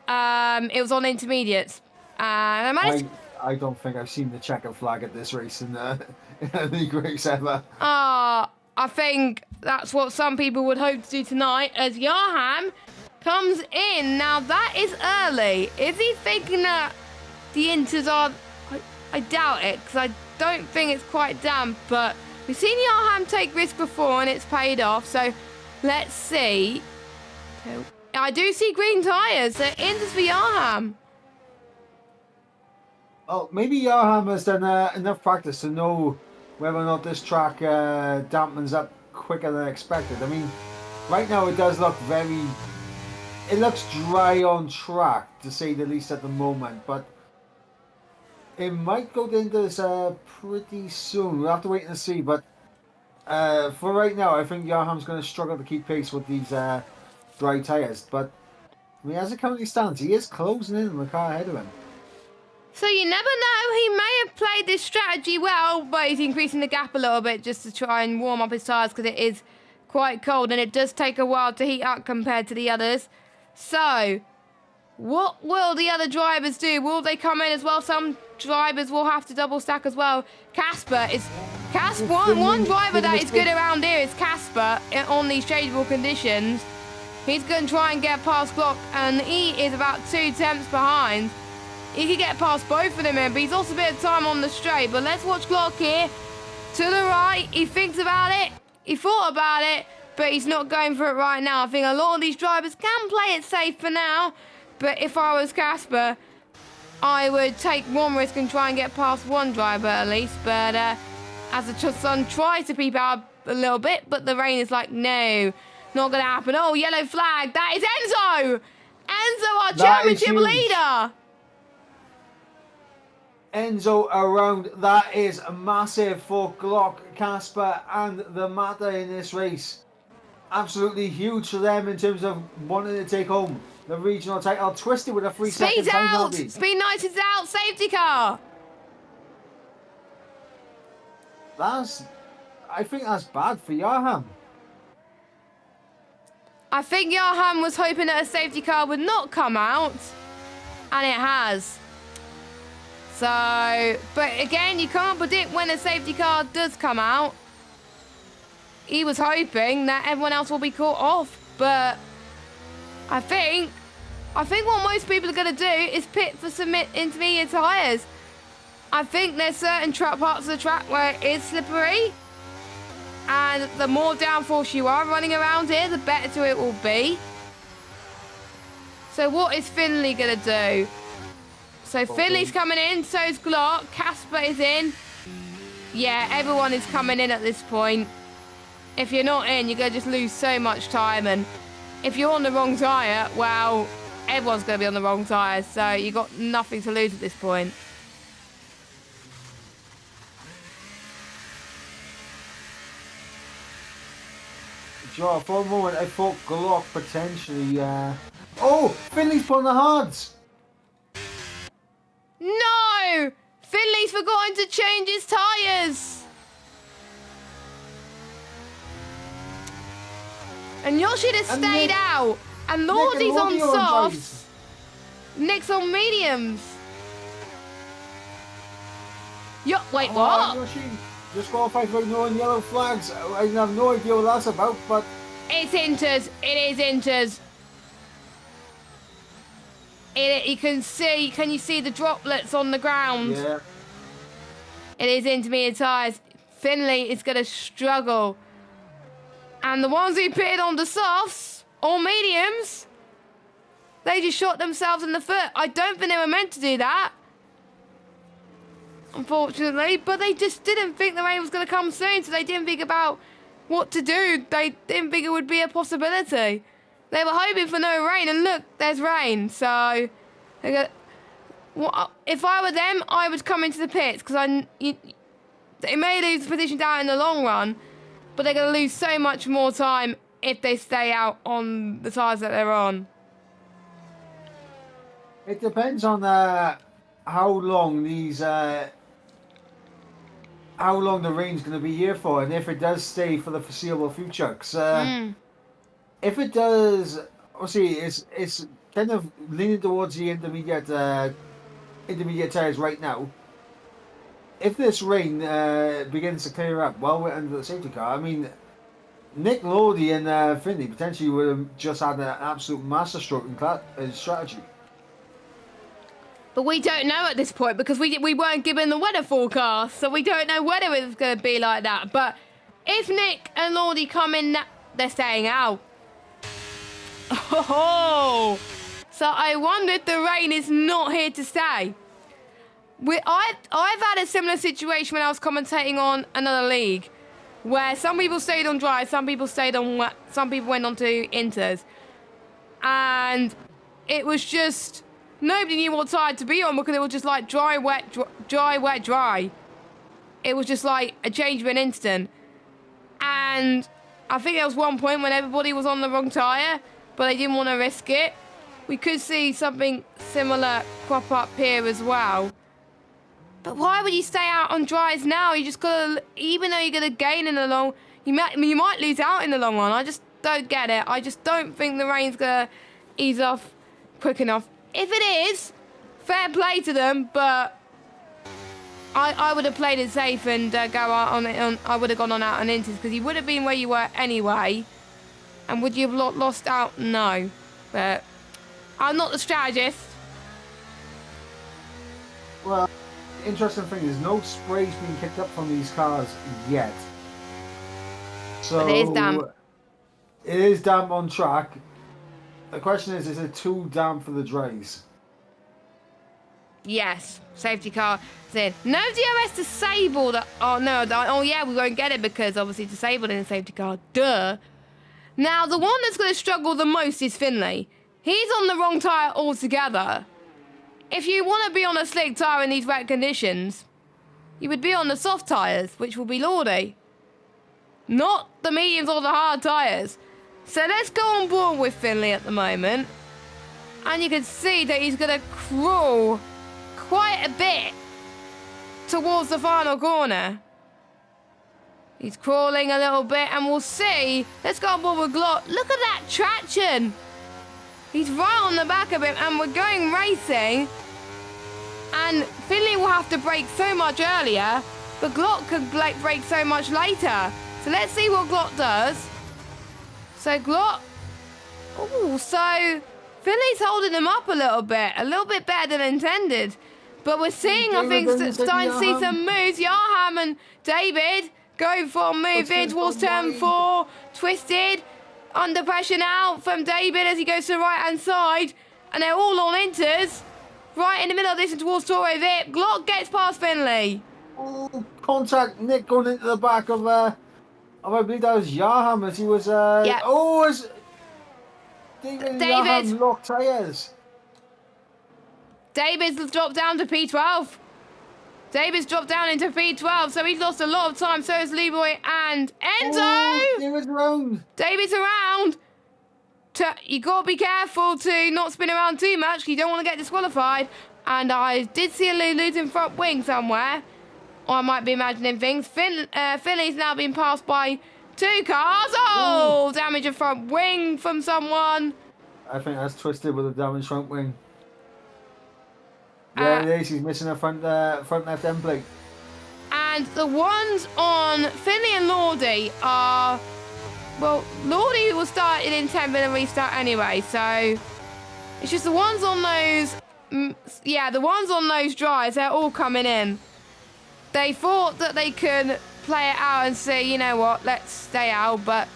It was on intermediates. I managed. I don't think I've seen the checkered flag at this race in a league race ever. I think that's what some people would hope to do tonight as Yarham comes in. Now, that is early. Is he thinking that the Inters are... I doubt it, because I don't think it's quite damp, but we've seen Yarham take risk before and it's paid off, so let's see. I do see green tyres, so Inters for Yarham. Well, maybe Yarham has done enough practice to know whether or not this track dampens up quicker than expected. I mean, right now it does look it looks dry on track, to say the least at the moment, but it might go into this pretty soon. We'll have to wait and see, but for right now, I think Yarham's going to struggle to keep pace with these dry tyres, but I mean, as it currently stands, he is closing in on the car ahead of him. So you never know, he may have played this strategy well, but he's increasing the gap a little bit just to try and warm up his tyres because it is quite cold and it does take a while to heat up compared to the others. So, what will the other drivers do? Will they come in as well? Some drivers will have to double stack as well. One driver that is good around here is Casper on these changeable conditions. He's going to try and get past Glock, and he is about 2 tenths behind. He could get past both of them here, but he's also a bit of time on the straight. But let's watch Glock here. To the right, he thinks about it. He thought about it, but he's not going for it right now. I think a lot of these drivers can play it safe for now. But if I was Casper, I would take one risk and try and get past one driver at least. But as the sun tries to peep out a little bit, but the rain is like, no, not going to happen. Oh, yellow flag. That is Enzo. Enzo, our championship leader. Enzo around. That is massive for Glock, Casper, and the Mata in this race. Absolutely huge for them in terms of wanting to take home the regional title. Twisted with a 3-second time penalty. Speed 90 is out. Safety car. I think that's bad for Yarham. I think Yarham was hoping that a safety car would not come out, and it has. So, but again, you can't predict when a safety car does come out. He was hoping that everyone else will be caught off, but I think what most people are going to do is pit for some intermediate tyres. I think there's certain parts of the track where it is slippery, and the more downforce you are running around here, the better it will be. So what is Finley going to do? So Finley's coming in, so is Glock, Casper is in. Yeah, everyone is coming in at this point. If you're not in, you're going to just lose so much time, and if you're on the wrong tyre, well, everyone's going to be on the wrong tyre, so you've got nothing to lose at this point. Sure, for a moment I thought Glock potentially... Oh! Finley's pulling the hards! No! Finley's forgotten to change his tyres! And Yoshida stayed out. And Lordy's on softs. Nick's on mediums. Wait, what? Yoshi disqualified for ignoring yellow flags. I have no idea what that's about, but... It's Inters. It is Inters. You can you see the droplets on the ground? Yeah. It is intermediate tyres. Finley is going to struggle. And the ones who pitted on the softs or mediums, they just shot themselves in the foot. I don't think they were meant to do that, unfortunately, but they just didn't think the rain was going to come soon, so they didn't think about what to do. They didn't think it would be a possibility. They were hoping for no rain, and look, there's rain. So, if I were them, I would come into the pits, because they may lose position down in the long run, but they're going to lose so much more time if they stay out on the tyres that they're on. It depends on how long the rain's going to be here for, and if it does stay for the foreseeable future. Because if it does, obviously it's kind of leaning towards the intermediate tyres right now. If this rain begins to clear up while we're under the safety car, I mean, Nick Lodi and Finley potentially would have just had an absolute masterstroke in strategy. But we don't know at this point, because we weren't given the weather forecast, so we don't know whether it's going to be like that. But if Nick and Lordy come in, they're staying out. Oh, so I wonder if the rain is not here to stay. I've had a similar situation when I was commentating on another league, where some people stayed on dry, some people stayed on wet, some people went on to inters, and it was just nobody knew what side to be on, because it was just like dry, wet, dry, wet, dry. It was just like a change of an instant, and I think there was one point when everybody was on the wrong tyre, but they didn't want to risk it. We could see something similar crop up here as well. But why would you stay out on dries now? You just gotta, even though you're gonna gain in the long, you might lose out in the long run. I just don't get it. I just don't think the rain's gonna ease off quick enough. If it is, fair play to them, but I would have played it safe and go out on it. I would have gone on out on inters, because you would have been where you were anyway. And would you have lost out? No, but I'm not the strategist. Well, the interesting thing is no spray's being kicked up from these cars yet. So but it is damp. It is damp on track. The question is it too damp for the dries? Yes, safety car said no DRS disabled. Oh no, oh yeah, we won't get it because obviously disabled in the safety car. Duh. Now the one that's going to struggle the most is Finley. He's on the wrong tyre altogether. If you want to be on a slick tyre in these wet conditions, you would be on the soft tyres, which will be Lordy. Not the mediums or the hard tyres. So let's go on board with Finley at the moment. And you can see that he's going to crawl quite a bit towards the final corner. He's crawling a little bit, and we'll see. Let's go on board with Glot. Look at that traction. He's right on the back of him, and we're going racing. And Finley will have to brake so much earlier, but Glot could brake so much later. So let's see what Glot does. So Glot, oh, so Finley's holding him up a little bit better than intended. But we're seeing, I think, starting to see some moves. Yarham and David going for a move in towards turn 4. Twisted, under pressure now from David as he goes to the right-hand side. And they're all on inters. Right in the middle of this and towards Toro Vip. Glock gets past Finley. Oh, contact Nick going into the back of, I believe that was Yarham as he was, yeah. Oh, it's David and Yarham locked tyres. David's dropped down to P12. David's dropped down into P12, so he's lost a lot of time. So is Leroy and Enzo. Oh, David's around. David's around. You got to be careful to not spin around too much. You don't want to get disqualified. And I did see a losing front wing somewhere. Or I might be imagining things. Finley's now being passed by 2 cars. Oh, damage a front wing from someone. I think that's Twisted with a damaged front wing. Yeah, it is. He's missing a front left end plate. And the ones on Finley and Lordy are... Well, Lordy was started in 10-minute restart anyway, so... It's just the ones on those... Yeah, the ones on those dries, they're all coming in. They thought that they could play it out and say, you know what, let's stay out, but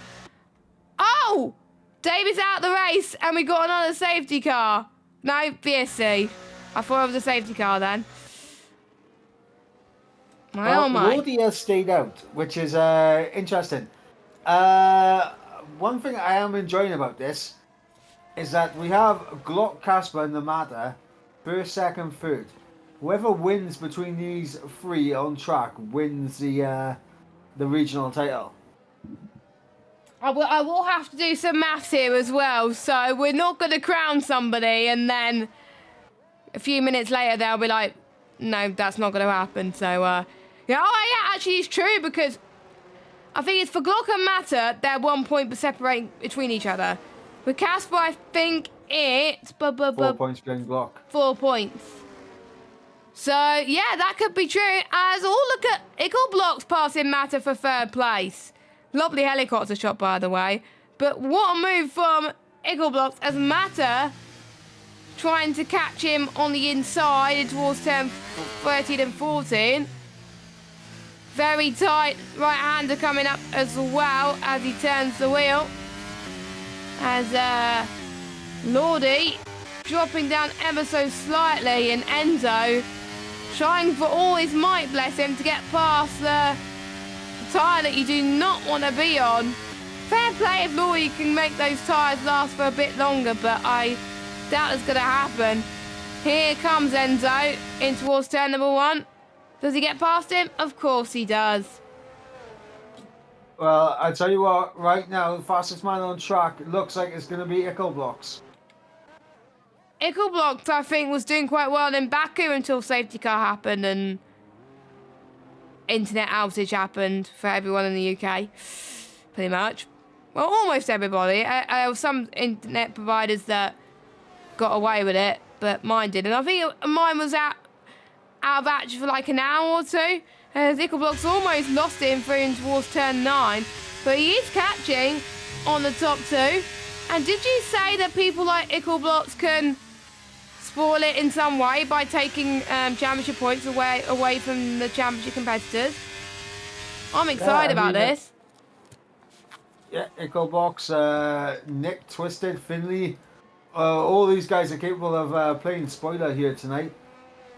Oh! David's out the race, and we got another safety car. No, VSC. I thought it was a safety car then. Oh my. Lodi has stayed out, which is interesting. One thing I am enjoying about this is that we have Glock, Casper, and the Matter, first, second, third. Whoever wins between these three on track wins the regional title. I will have to do some maths here as well. So we're not going to crown somebody and then a few minutes later they'll be like, no, that's not going to happen. So, yeah, actually it's true because I think it's for Glock and Matter, they're 1 point separating between each other. With Casper, I think it's... 4 points behind Glock. 4 points. So, yeah, that could be true. As look at Ickle Blocks passing Matter for third place. Lovely helicopter shot, by the way. But what a move from Ickle Blocks as Matter trying to catch him on the inside towards turn 13 and 14. Very tight right-hander coming up as well as he turns the wheel. As Lordy dropping down ever so slightly, and Enzo trying for all his might, bless him, to get past the tyre that you do not want to be on. Fair play if Lordy can make those tyres last for a bit longer, but I doubt it's going to happen. Here comes Enzo in towards turn number 1. Does he get past him? Of course he does. Well, I tell you what, right now, the fastest man on track looks like it's going to be Ickle Blocks. Ickle Blocks, I think, was doing quite well in Baku until safety car happened and internet outage happened for everyone in the UK, pretty much. Well, almost everybody. There were some internet providers that got away with it, but mine didn't. I think mine was out of action for like an hour or two. Ickle Blocks almost lost it in towards turn 9, but he is catching on the top 2. And did you say that people like Ickle Blocks can spoil it in some way by taking championship points away from the championship competitors? I'm excited about this. Yeah, Ickle Blocks, Nick, Twisted, Finley, all these guys are capable of playing spoiler here tonight.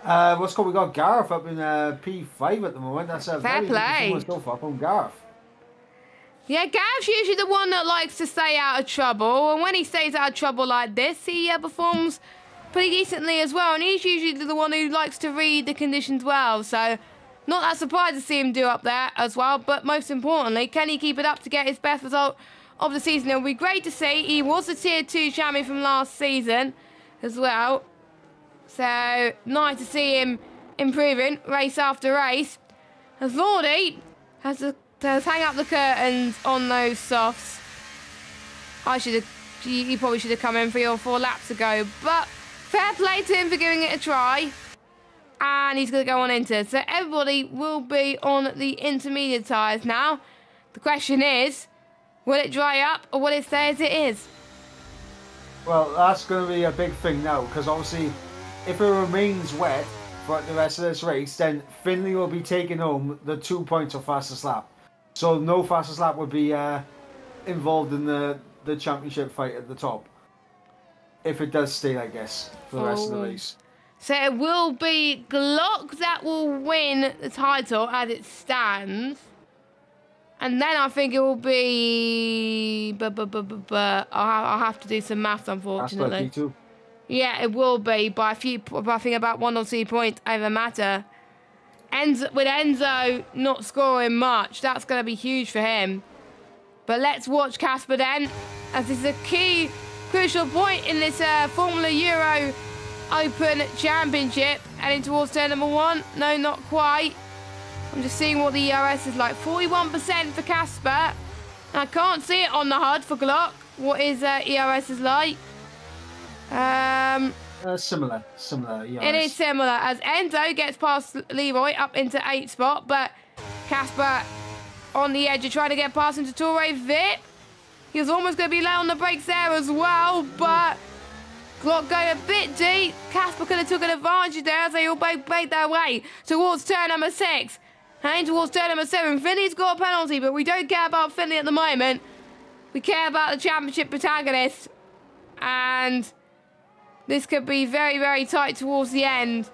We got Gareth up in P5 at the moment. That's a fair very play. good stuff up on Gareth. Yeah, Gareth's usually the one that likes to stay out of trouble, and when he stays out of trouble like this, he performs pretty decently as well, and he's usually the one who likes to read the conditions well, so not that surprised to see him do up there as well, but most importantly, can he keep it up to get his best result of the season? It would be great to see. He was a Tier 2 champion from last season as well, so nice to see him improving race after race. As Lordy has to hang up the curtains on those softs. He probably should have come in 3 or 4 laps ago, but fair play to him for giving it a try. And he's going to go on into it. So everybody will be on the intermediate tyres now. The question is, will it dry up or will it stay as it is? Well, that's going to be a big thing now, because obviously if it remains wet for the rest of this race, then Finley will be taking home the 2 points of fastest lap. So no fastest lap would be involved in the championship fight at the top. If it does stay like this for the rest of the race. So it will be Glock that will win the title as it stands. And then I think it will be... I'll have to do some maths, unfortunately. That's P2. Yeah, it will be by I think about 1 or 2 points over Matter. With Enzo not scoring much, that's going to be huge for him. But let's watch Casper then, as this is a key, crucial point in this Formula Euro Open Championship. Heading towards turn number 1. No, not quite. I'm just seeing what the ERS is like. 41% for Casper. I can't see it on the HUD for Glock. What his ERS is like. Similar ERS. It is similar, as Enzo gets past Leroy up into 8th spot, but Casper on the edge of trying to get past into Torre Vip. He was almost going to be late on the brakes there as well, but Glock going a bit deep. Casper could have taken advantage there as they all both made their way towards turn number 6. And towards turn number 7. Finley's got a penalty, but we don't care about Finley at the moment. We care about the championship protagonist. And this could be very, very tight towards the end.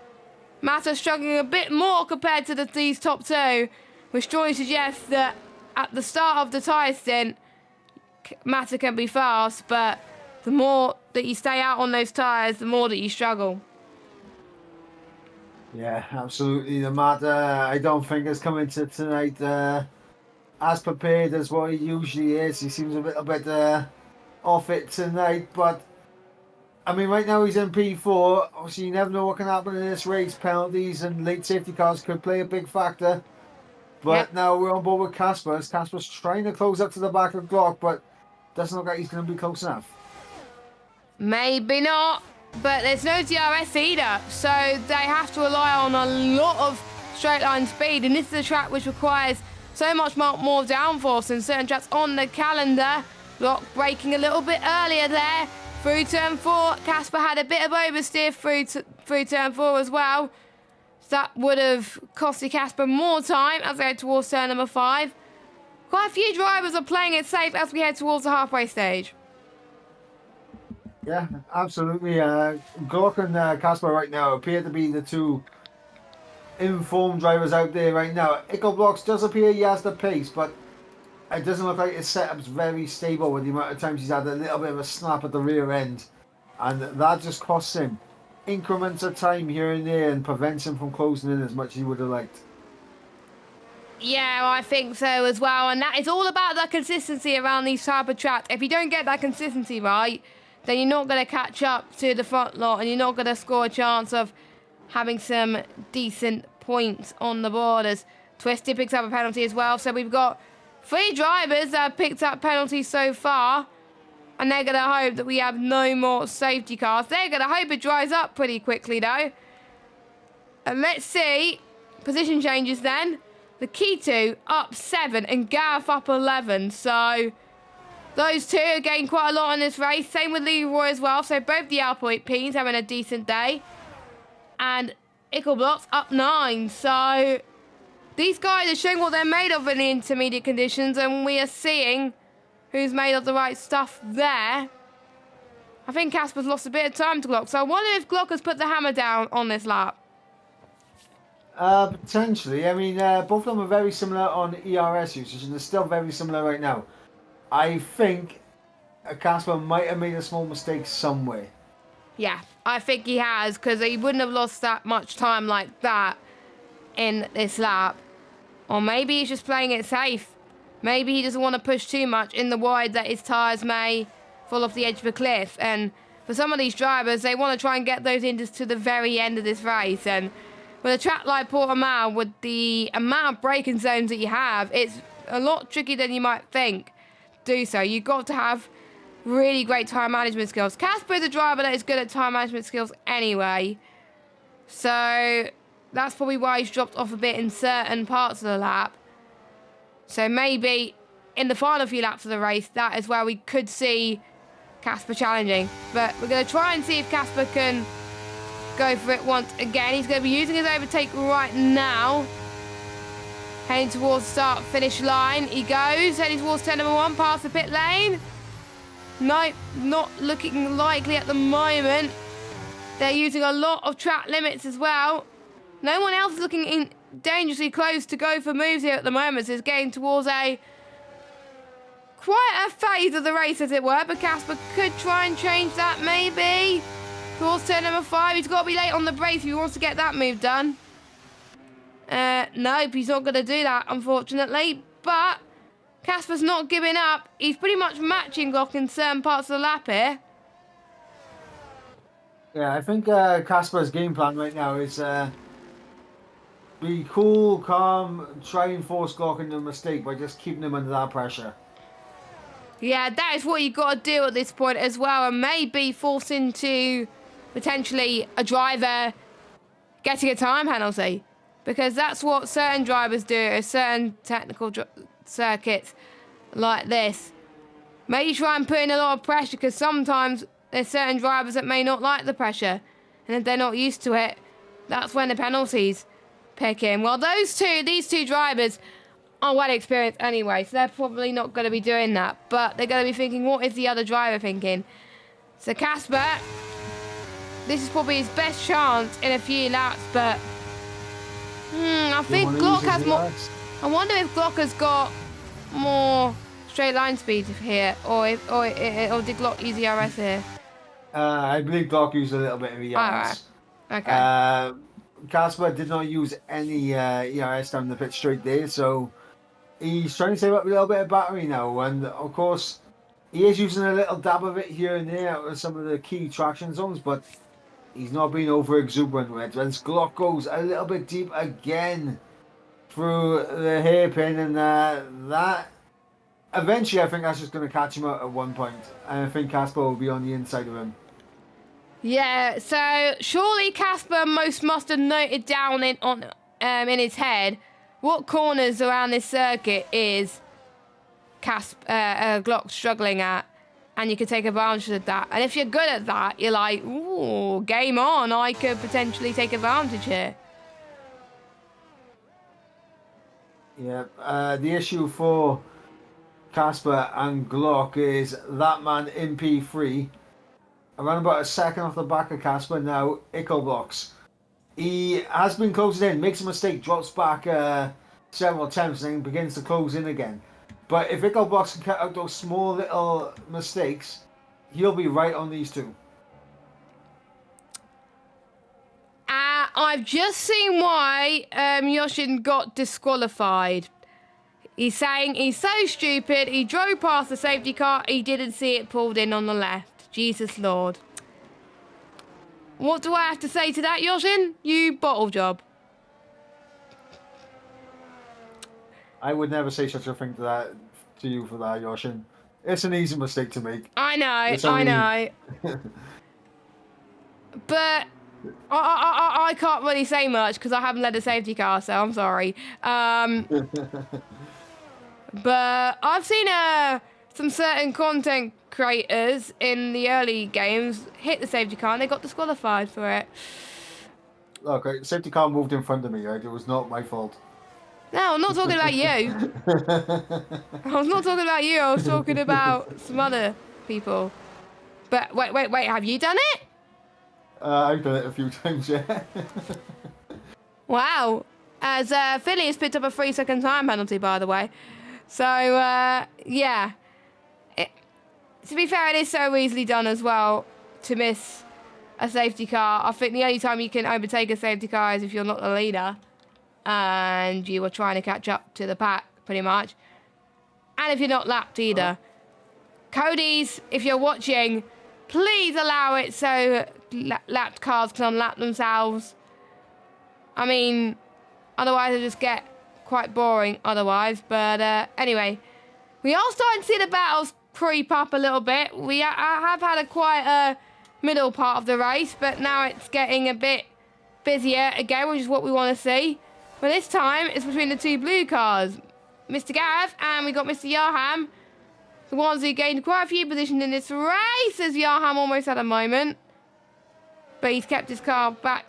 Mata struggling a bit more compared to these top two, which strongly suggests that at the start of the tyre stint, Mata can be fast, but the more that you stay out on those tyres, the more that you struggle. Yeah, absolutely. The Mata, I don't think is coming to tonight as prepared as what he usually is. He seems a little bit off it tonight, but I mean, right now he's in P4. Obviously, you never know what can happen in this race. Penalties and late safety cars could play a big factor. But now we're on board with Casper. Casper's trying to close up to the back of Glock, but doesn't look like he's going to be close enough. Maybe not, but there's no DRS either, so they have to rely on a lot of straight line speed, and this is a track which requires so much more downforce than certain tracks on the calendar. Glock braking a little bit earlier there. Through turn 4, Casper had a bit of oversteer through turn 4 as well. So that would have costed Casper more time as they head towards turn number 5. Quite a few drivers are playing it safe as we head towards the halfway stage. Yeah, absolutely. Glock and Casper right now appear to be the two informed drivers out there right now. Blocks does appear he has the pace, but it doesn't look like his setup's very stable with the amount of times he's had a little bit of a snap at the rear end. And that just costs him increments of time here and there and prevents him from closing in as much as he would have liked. Yeah, I think so as well. And that is all about the consistency around these type of tracks. If you don't get that consistency right, then you're not going to catch up to the front lot and you're not going to score a chance of having some decent points on the board. As Twisted picks up a penalty as well. So we've got 3 drivers that have picked up penalties so far. And they're going to hope that we have no more safety cars. They're going to hope it dries up pretty quickly though. And let's see. Position changes then. The Keto up 7 and Gareth up 11. So those two are getting quite a lot on this race. Same with Leroy as well. So both the Alpines having a decent day. And Ickelblocks up 9. So these guys are showing what they're made of in the intermediate conditions. And we are seeing who's made of the right stuff there. I think Casper's lost a bit of time to Glock. So I wonder if Glock has put the hammer down on this lap. Potentially. I mean, both of them are very similar on ERS usage. And they're still very similar right now. I think Casper might have made a small mistake somewhere. Yeah, I think he has, because he wouldn't have lost that much time like that in this lap. Or maybe he's just playing it safe. Maybe he doesn't want to push too much in the wide that his tyres may fall off the edge of a cliff. And for some of these drivers, they want to try and get those into to the very end of this race. And with a track like Portimao, with the amount of braking zones that you have, it's a lot trickier than you might think. Do so. You've got to have really great time management skills. Casper is a driver that is good at time management skills anyway. So that's probably why he's dropped off a bit in certain parts of the lap. So maybe in the final few laps of the race, that is where we could see Casper challenging. But we're going to try and see if Casper can go for it once again. He's going to be using his overtake right now. Heading towards the start-finish line. He goes, heading towards turn number 1, past the pit lane. Nope, not looking likely at the moment. They're using a lot of track limits as well. No one else is looking dangerously close to go for moves here at the moment. So it's getting towards quite a phase of the race, as it were. But Casper could try and change that, maybe. Towards turn number 5. He's got to be late on the brakes if he wants to get that move done. Nope, he's not going to do that, unfortunately. But Casper's not giving up. He's pretty much matching Glock in certain parts of the lap here. Yeah, I think Casper's game plan right now is be cool, calm, try and force Glock into a mistake by just keeping him under that pressure. Yeah, that is what you've got to do at this point as well. And maybe force into potentially a driver getting a time penalty. Because that's what certain drivers do at certain technical circuits like this. Maybe try and put in a lot of pressure, because sometimes there's certain drivers that may not like the pressure. And if they're not used to it, that's when the penalties pick in. Well, these two drivers are well experienced anyway, so they're probably not going to be doing that. But they're going to be thinking, what is the other driver thinking? So Casper, this is probably his best chance in a few laps, but I think Glock has more. I wonder if Glock has got more straight line speed here, or did Glock use ERS here? I believe Glock used a little bit of ERS. Alright. Okay. Casper did not use any ERS down the pit straight there, so he's trying to save up a little bit of battery now, and of course he is using a little dab of it here and there with some of the key traction zones, but he's not being over exuberant with it. Once Glock goes a little bit deep again through the hairpin, and that eventually I think that's just going to catch him out at one point, and I think Casper will be on the inside of him. Yeah, so surely Casper must have noted down in his head what corners around this circuit is Glock struggling at, and you could take advantage of that. And if you're good at that, you're like, ooh, game on, I could potentially take advantage here. Yeah, the issue for Casper and Glock is that man in P3, around about a second off the back of Casper now, Ickle blocks. He has been closing in, makes a mistake, drops back several attempts, and then begins to close in again. But if Ickle blocks can cut out those small little mistakes, he'll be right on these two. I've just seen why Yoshin got disqualified. He's saying he's so stupid, he drove past the safety car, he didn't see it pulled in on the left. Jesus Lord. What do I have to say to that, Yoshin? You bottle job. I would never say such a thing to you for that, Yoshin. It's an easy mistake to make. I know. But I can't really say much because I haven't led a safety car, so I'm sorry. But I've seen some certain content creators in the early games hit the safety car and they got disqualified for it. Look, safety car moved in front of me, right? It was not my fault. No, I'm not talking about you. I was not talking about you. I was talking about some other people. But wait, have you done it? I've done it a few times, yeah. Wow. As Philly has picked up a 3-second time penalty, by the way. So, yeah. To be fair, it is so easily done as well to miss a safety car. I think the only time you can overtake a safety car is if you're not the leader and you are trying to catch up to the pack, pretty much. And if you're not lapped either. Cody's, if you're watching, please allow it so lapped cars can unlap themselves. I mean, otherwise it'll just get quite boring otherwise. But anyway, we are starting to see the battles creep up a little bit. I have had a quite middle part of the race, but now it's getting a bit busier again, which is what we want to see. But this time it's between the two blue cars, Mr. Gav and we got Mr. Yarham, the ones who gained quite a few positions in this race, as Yarham almost had a moment, but he's kept his car back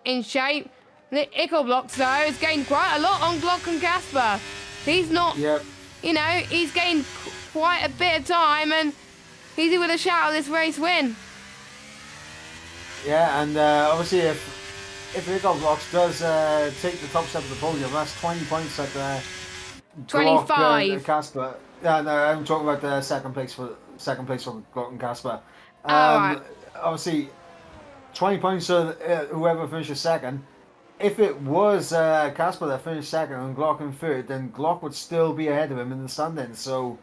in shape. The Ickle blocks though has gained quite a lot on Glock and Casper. He's not, you know, he's gained quite a bit of time and he's with a shout of this race win. Yeah, and obviously if Ickle blocks does take the top step of the podium, that's 20 points at 25. Casper. Yeah, no, I'm talking about the second place for Glock and Casper. Right. Obviously, 20 points to whoever finishes second. If it was Casper that finished second and Glock in third, then Glock would still be ahead of him in the standings. So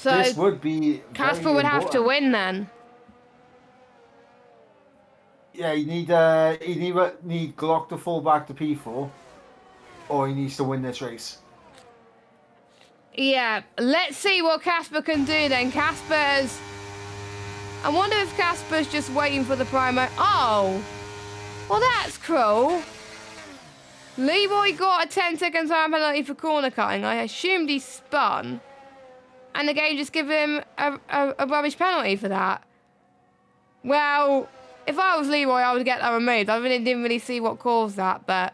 this would be Casper would have to win then. Yeah, you need Glock to fall back to P4, or he needs to win this race. Yeah, let's see what Casper can do then. Casper's... I wonder if Casper's just waiting for the promo. Oh! Well, that's cruel. Leroy got a 10-second time penalty for corner cutting. I assumed he spun. And the game just gave him a rubbish penalty for that. Well, if I was Leroy, I would get that removed. I really didn't see what caused that, but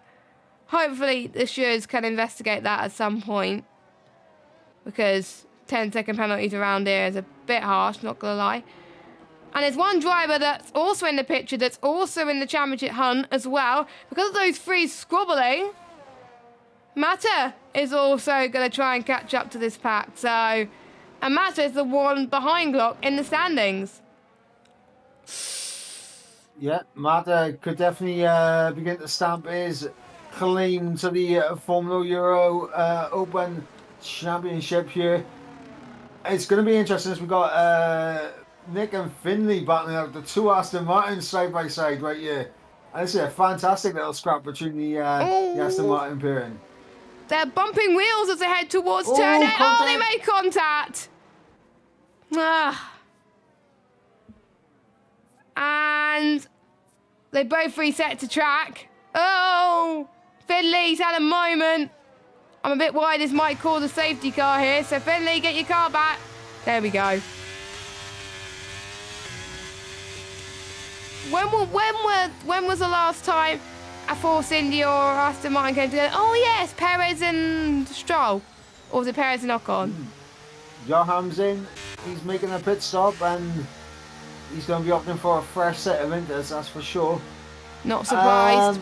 Hopefully the stewards can investigate that at some point, because 10-second penalties around here is a bit harsh, not gonna lie. And there's one driver that's also in the picture, that's also in the championship hunt as well. Because of those three squabbling, Mata is also going to try and catch up to this pack. So, and Mata is the one behind Glock in the standings. Yeah, Mata could definitely begin to stamp his claim to the Formula Euro Open Championship here. It's going to be interesting as we got Nick and Finley battling out the two Aston Martins side by side right here. And this is a fantastic little scrap between the Aston Martin pairing. They're bumping wheels as they head towards turn 8. Oh, they made contact. And they both reset to track. Oh, Finley's had a moment. I'm a bit worried this might cause a safety car here. So Finley, get your car back. There we go. When was the last time a Force India or Aston Martin came together? Oh yes, Perez and Stroll. Or was it Perez and Ocon? Johan's in. He's making a pit stop and he's going to be opting for a fresh set of Inters, that's for sure. Not surprised.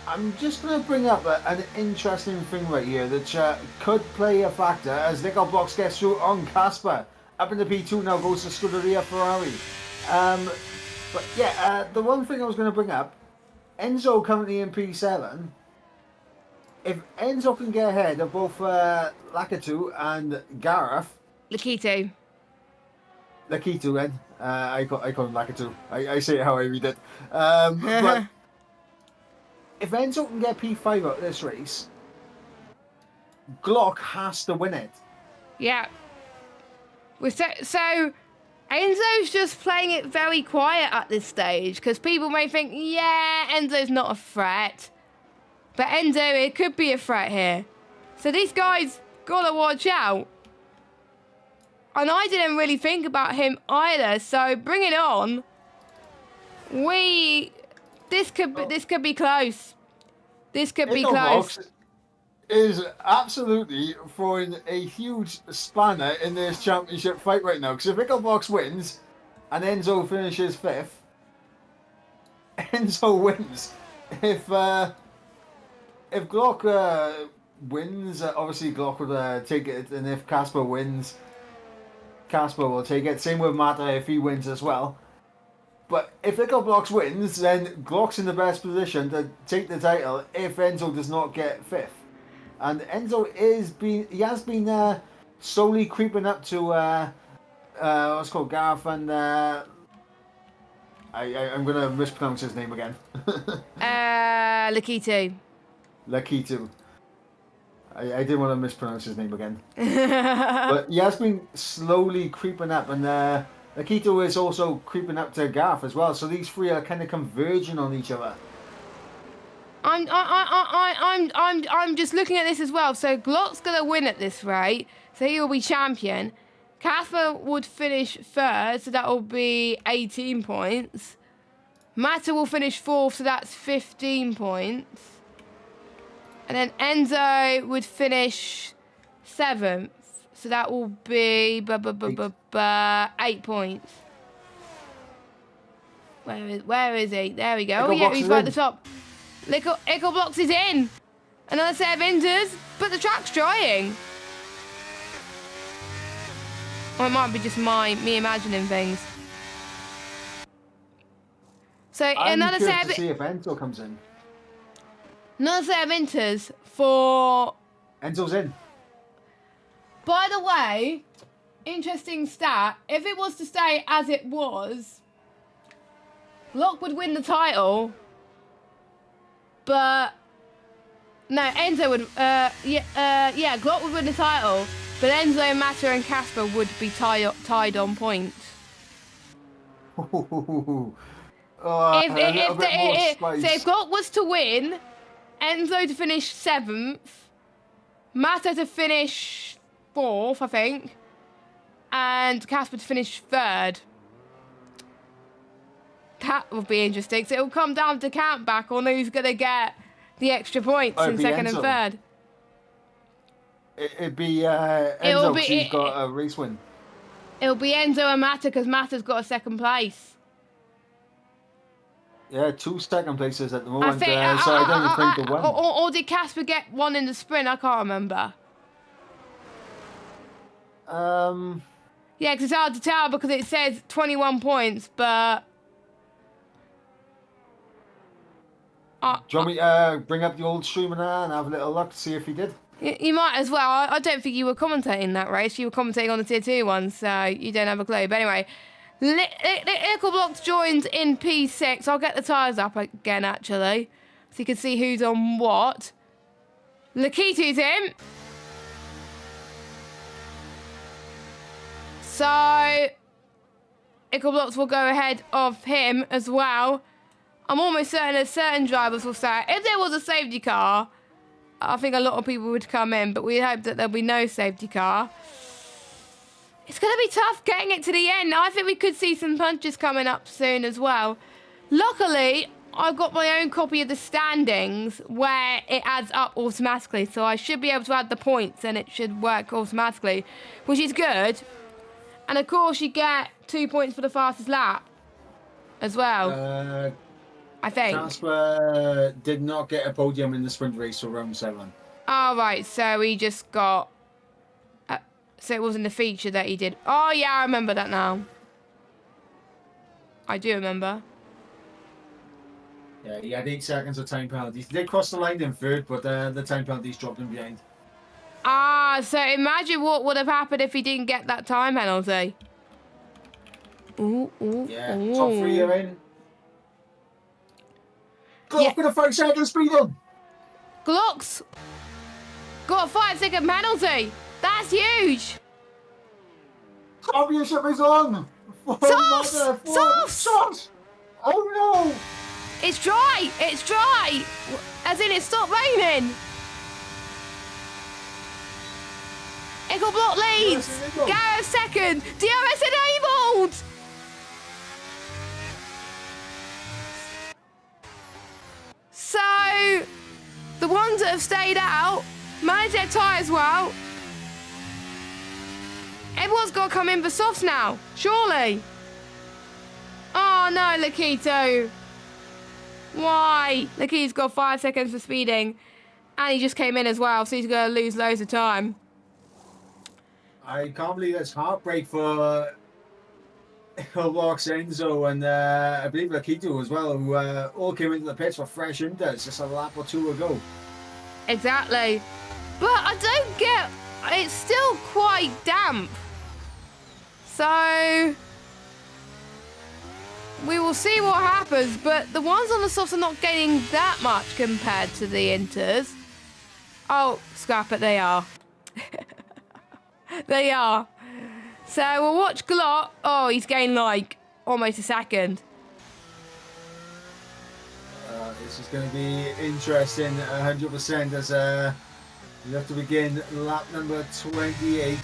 I'm just going to bring up an interesting thing right here that could play a factor as Nico Box gets through on Casper. Up in the P2 now goes to Scuderia Ferrari. But yeah, the one thing I was going to bring up, Enzo currently in P7. If Enzo can get ahead of both Lakitu and Gareth. Lakitu then. I call him Lakitu. I say it how I read it. But if Enzo can get P5 out of this race, Glock has to win it. Yeah. So Enzo's just playing it very quiet at this stage because people may think, yeah, Enzo's not a threat. But Enzo, it could be a threat here. So these guys gotta watch out. And I didn't really think about him either, so bring it on. This could be close. This could be close. Box is absolutely throwing a huge spanner in this championship fight right now. Because if Box wins and Enzo finishes 5th, Enzo wins. If Glock wins, obviously Glock would take it, and if Casper wins, Casper will take it. Same with Mata if he wins as well. But if Box wins, then Glock's in the best position to take the title if Enzo does not get 5th. And Enzo has been slowly creeping up to what's called Gareth and I'm gonna mispronounce his name again. Lakitu. I didn't want to mispronounce his name again. But he has been slowly creeping up, and Lakitu is also creeping up to Gareth as well. So these three are kind of converging on each other. I'm just looking at this as well. So Glock's gonna win at this rate, so he will be champion. Casper would finish 3rd, so that will be 18 points. Mata will finish 4th, so that's 15 points. And then Enzo would finish 7th, so that will be 8 points. Where is he? There we go. Oh yeah, he's right at the top. Echo Blocks is in. Another set of Inters, but the track's drying. Or it might be just me imagining things. So another set of... to see if Enzo comes in. Another set of Inters for... Enzo's in. By the way, interesting stat. If it was to stay as it was, Glock would win the title. But... No, Enzo would... Glock would win the title. But Enzo, Mata and Casper would be tied on points. So if Glock was to win, Enzo to finish 7th, Mata to finish 4th, I think, and Casper to finish 3rd. That would be interesting. So it will come down to count back on who's going to get the extra points Oh, in it'd be second and Enzo. third. It'd be Enzo, 'cause he's got a race win. It'll be Enzo and Mata because Mata's got a second place. Yeah, 2 second places at the moment, I think, so I don't think they'll win. or did Casper get one in the sprint? I can't remember. Yeah, because it's hard to tell because it says 21 points, but... Do you want me to bring up the old streamer now and have a little look to see if he did? You might as well. I don't think you were commentating that race. You were commentating on the Tier 2 one, so you don't have a clue. But anyway, Ickelblocks joins in P6. I'll get the tyres up again, actually, so you can see who's on what. Lakitu's in. So, Ickelblocks will go ahead of him as well. I'm almost certain that certain drivers will start. If there was a safety car, I think a lot of people would come in, but we hope that there'll be no safety car. It's going to be tough getting it to the end. I think we could see some punches coming up soon as well. Luckily, I've got my own copy of the standings where it adds up automatically, so I should be able to add the points and it should work automatically, which is good. And of course, you get 2 points for the fastest lap as well. I think. Casper did not get a podium in the sprint race for round 7. Oh, right. So he just got... so it wasn't the feature that he did. Oh, yeah, I remember that now. I do remember. Yeah, he had 8 seconds of time penalties. He did cross the line in third, but the time penalties dropped him behind. Ah, so imagine what would have happened if he didn't get that time penalty. Ooh, ooh, Yeah, ooh. top 3 are in. Glock with a 5 second speed on. Glock's got a 5 second penalty. That's huge. Championship is on. Sauce! Oh no! It's dry. It's dry. As in, it stopped raining. Ickelblock leads. Gareth second. DRS enabled. So, the ones that have stayed out manage their tyres well. Everyone's got to come in for softs now, surely. Oh no, Lakito. Why? Lakito's got 5 seconds for speeding. And he just came in as well, so he's going to lose loads of time. I can't believe it's heartbreak for Hillbox, Enzo, and I believe Lakito as well, who all came into the pits for fresh inters just a lap or 2 ago. Exactly. But I don't get... It's still quite damp. So... we will see what happens, but the ones on the softs are not gaining that much compared to the inters. Oh, scrap it, they are. They are. So we'll watch Glot. Oh, he's gained like almost a second. This is going to be interesting, 100%, as we have to begin lap number 28.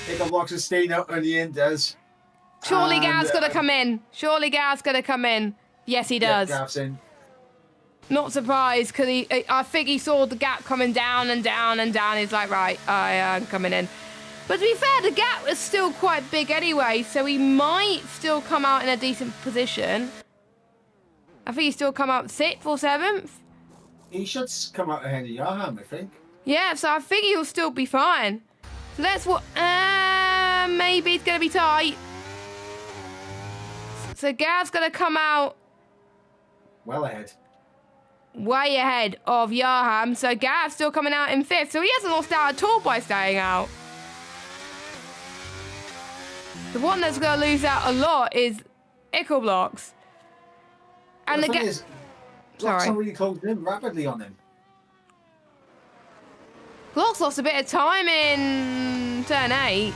Ickelbox is staying up on the inters. Surely Gav's got to come in. Surely Gav's got to come in. Yes, he does. Yeah, Gav's in. Not surprised, because I think he saw the gap coming down and down and down. He's like, right, I'm coming in. But to be fair, the gap was still quite big anyway, so he might still come out in a decent position. I think he still come out 6th or 7th. He should come out ahead of Yaham, I think. Yeah, so I think he'll still be fine. So let's what? Maybe it's going to be tight. So Gav's going to come out well ahead. Way ahead of Yaham. So Gav's still coming out in 5th. So he hasn't lost out at all by staying out. The one that's going to lose out a lot is Ickelblocks. And the thing is, Glock's really closed in rapidly on him. Glock's lost a bit of time in turn 8.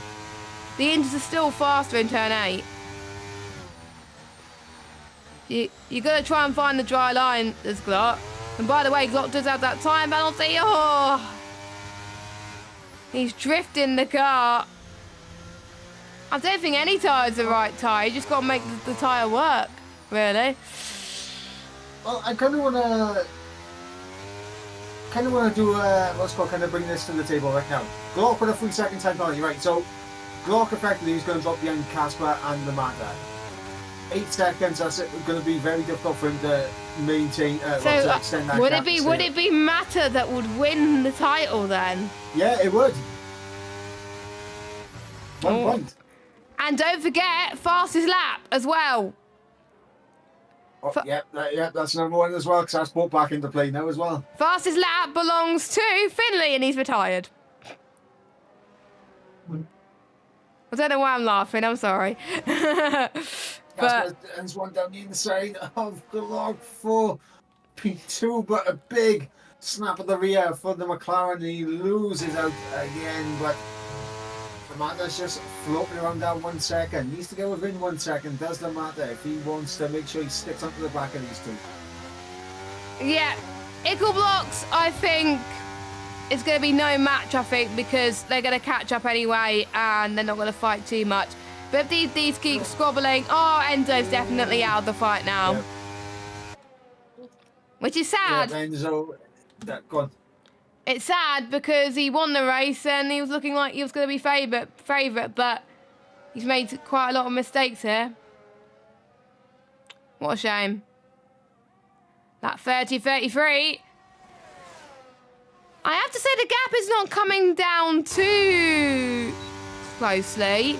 The Inters are still faster in turn 8. You got to try and find the dry line, as Glock. And by the way, Glock does have that time penalty. Oh! He's drifting the car. I don't think any tyre's the right tyre. You just got to make the tyre work, really. Well, I kind of want to kind of want to do what's called kind of bring this to the table right now. Glock with a 3-second time penalty, right? So Glock effectively is going to drop behind Casper and the Mata. 8 seconds. That's going to be very difficult for him to maintain. To extend that would gap. Would it be Mata that would win the title then? Yeah, it would. 1 point. And don't forget, fastest lap as well. Oh, that's number 1 as well, because that's brought back into play now as well. Fastest lap belongs to Finley, and he's retired. I don't know why I'm laughing, I'm sorry. But and one down the inside of Glock for P2, but a big snap of the rear for the McLaren. He loses out again, but the Mata's just floating around down 1 second. Needs to get within 1 second, does the Mata, if he wants to make sure he sticks onto the back of these two. Yeah, Ickle Blocks, I think, it's going to be no match, I think, because they're going to catch up anyway and they're not going to fight too much. But if these keep squabbling, Enzo's definitely out of the fight now. Yep. Which is sad. Yeah, Enzo, go on. It's sad because he won the race and he was looking like he was going to be favourite, but he's made quite a lot of mistakes here. What a shame. That 30-33. I have to say the gap is not coming down too closely.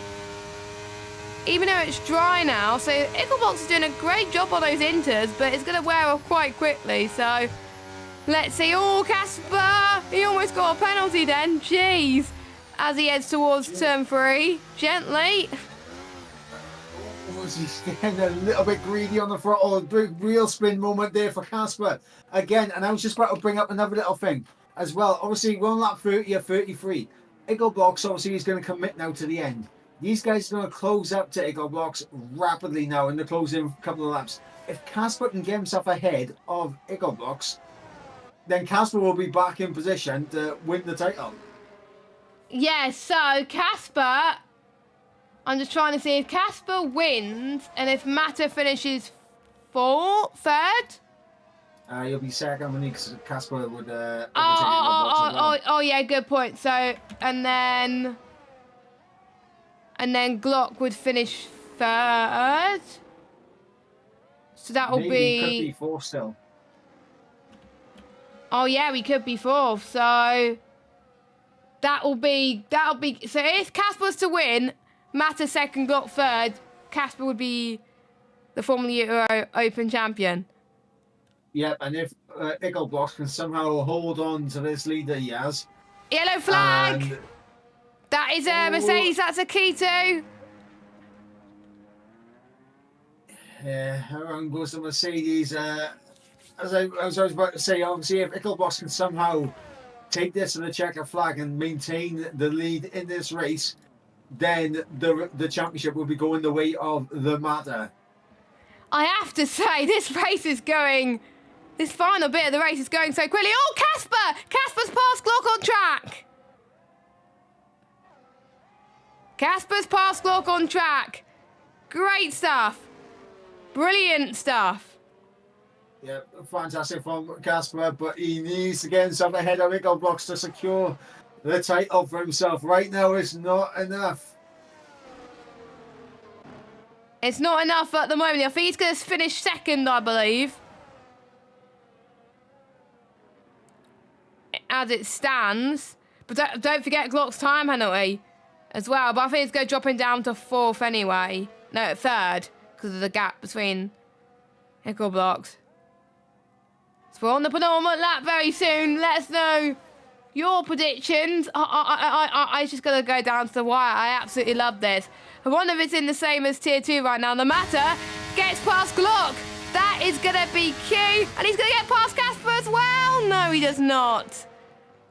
Even though it's dry now, so Icklebox is doing a great job on those inters, but it's going to wear off quite quickly, so let's see. Oh, Casper! He almost got a penalty then, jeez. As he heads towards turn 3, gently. Was he getting a little bit greedy on the front? Oh, a big wheel spin moment there for Casper. Again, and I was just about to bring up another little thing as well. Obviously, we're on lap 30 or 33. Icklebox obviously is going to commit now to the end. These guys are going to close up to Icklebox rapidly now in the closing couple of laps. If Casper can get himself ahead of Icklebox, then Casper will be back in position to win the title. Yeah, so Casper, I'm just trying to see if Casper wins and if Mata finishes third. He'll be second when Casper would. Oh, yeah, good point. So, and then Glock would finish third. So that will be. He could be fourth still. Oh yeah, we could be fourth. So that'll be. So if Casper's to win, Mata second, Glock third, Casper would be the Formula Euro Open champion. Yep, and if Icklebox can somehow hold on to this lead that he has. Yellow flag! That is a Mercedes, that's a Keto. Yeah, around goes the Mercedes. As I was about to say, obviously, if Icklebox can somehow take this to the checker flag and maintain the lead in this race, then the championship will be going the way of the Mata. I have to say, this final bit of the race is going so quickly. Oh, Casper! Casper's passed Glock on track. Casper's passed Glock on track. Great stuff. Brilliant stuff. Yeah, fantastic from Casper, but he needs to get himself ahead of Icklebox to secure the title for himself. Right now, it's not enough. It's not enough at the moment. I think he's going to finish second, I believe. As it stands. But don't forget Glock's time penalty as well. But I think it's going to drop him down to fourth anyway. No, third. Because of the gap between Icklebox. So we're on the penultimate lap very soon. Let us know your predictions. I just going to go down to the wire. I absolutely love this. I wonder if it's in the same as Tier 2 right now. The Mata gets past Glock. That is going to be Q. And he's going to get past Casper as well. No, he does not.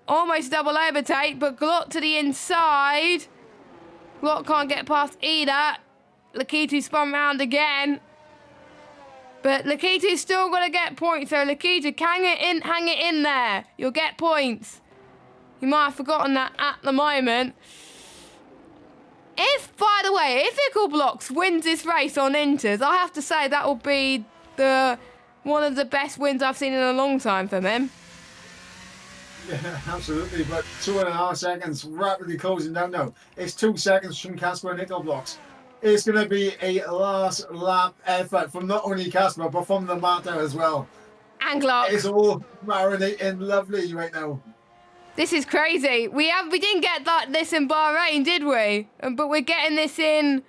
Almost double overtake, but Glock to the inside. Glock can't get past either. Lakitu spun round again. But Lakitu's still going to get points. So Lakitu, hang it in there. You'll get points. You might have forgotten that at the moment. If, by the way, if Icklebox wins this race on Inters, I have to say that will be one of the best wins I've seen in a long time from him. Yeah, absolutely. But 2.5 seconds, rapidly closing down now. It's 2 seconds from Casper and Nickelblocks. It's going to be a last lap effort from not only Casper, but from the Mata as well. And Glock. It's all marinating lovely right now. This is crazy. We didn't get this in Bahrain, did we? But we're getting this in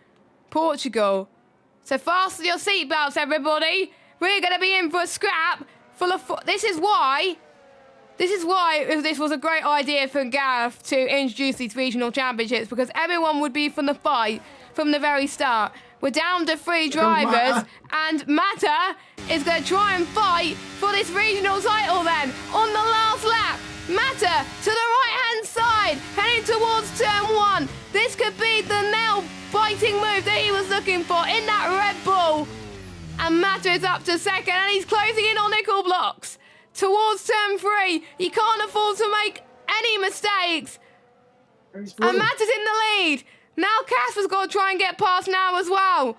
Portugal. So fasten your seatbelts, everybody. We're going to be in for a scrap full of... This is why this was a great idea for Gareth to introduce these regional championships, because everyone would be from the fight from the very start. We're down to 3 drivers, and Mata is going to try and fight for this regional title then on the last lap. Mata to the right-hand side, heading towards turn 1. This could be the nail-biting move that he was looking for in that Red Bull. And Mata is up to second, and he's closing in on Nickelblocks. Towards turn 3, he can't afford to make any mistakes. And Mata's in the lead. Now Casper's got to try and get past now as well.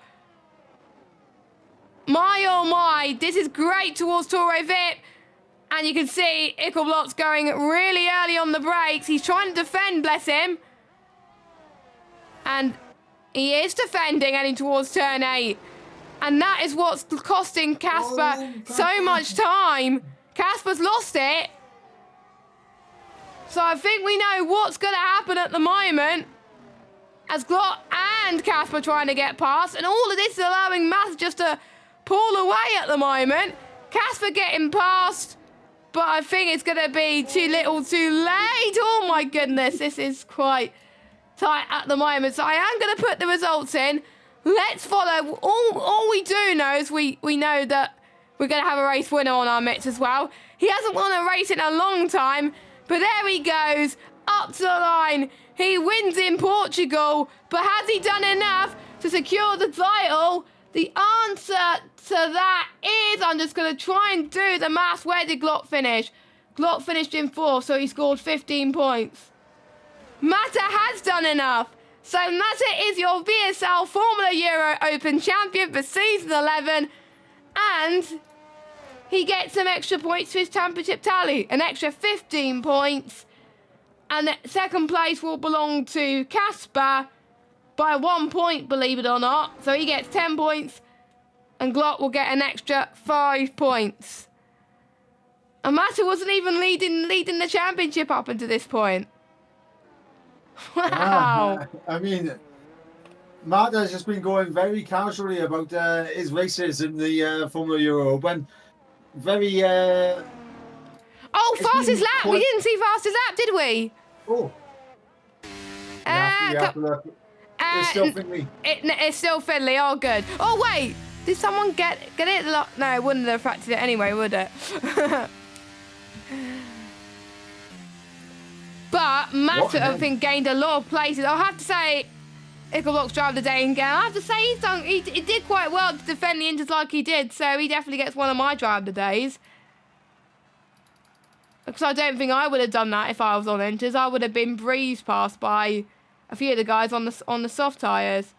My oh my, this is great towards Toro Vip. And you can see Nickelblocks going really early on the brakes. He's trying to defend, bless him. And he is defending, heading towards turn 8. And that is what's costing Casper so much time. Casper's lost it. So I think we know what's going to happen at the moment, as Glot and Casper trying to get past. And all of this is allowing Matt just to pull away at the moment. Casper getting past, but I think it's going to be too little too late. Oh my goodness, this is quite tight at the moment. So I am going to put the results in. Let's follow. All we do know is we know that we're going to have a race winner on our mitts as well. He hasn't won a race in a long time, but there he goes, up to the line. He wins in Portugal, but has he done enough to secure the title? The answer to that is, I'm just going to try and do the maths. Where did Glot finish? Glot finished in 4th, so he scored 15 points. Mata has done enough. So Mata is your VSL Formula Euro Open champion for season 11. And he gets some extra points to his championship tally. An extra 15 points. And second place will belong to Casper by 1 point, believe it or not. So he gets 10 points. And Glot will get an extra 5 points. And Mata wasn't even leading the championship up until this point. Wow. I mean, Mata's just been going very casually about his races in the Formula Euro Open. Very... oh, fastest lap! We didn't see fastest lap, did we? Oh. It's still Finley. It's still Finley. Oh, good. Oh, wait. Did someone get it? No, it wouldn't have affected it anyway, would it? But Mata, I think, gained a lot of places. I'll have to say, Nickelblocks drive of the day again. I have to say, he did quite well to defend the Inters like he did, so he definitely gets one of my drive of the days. Because I don't think I would have done that if I was on Inters. I would have been breezed past by a few of the guys on the soft tyres.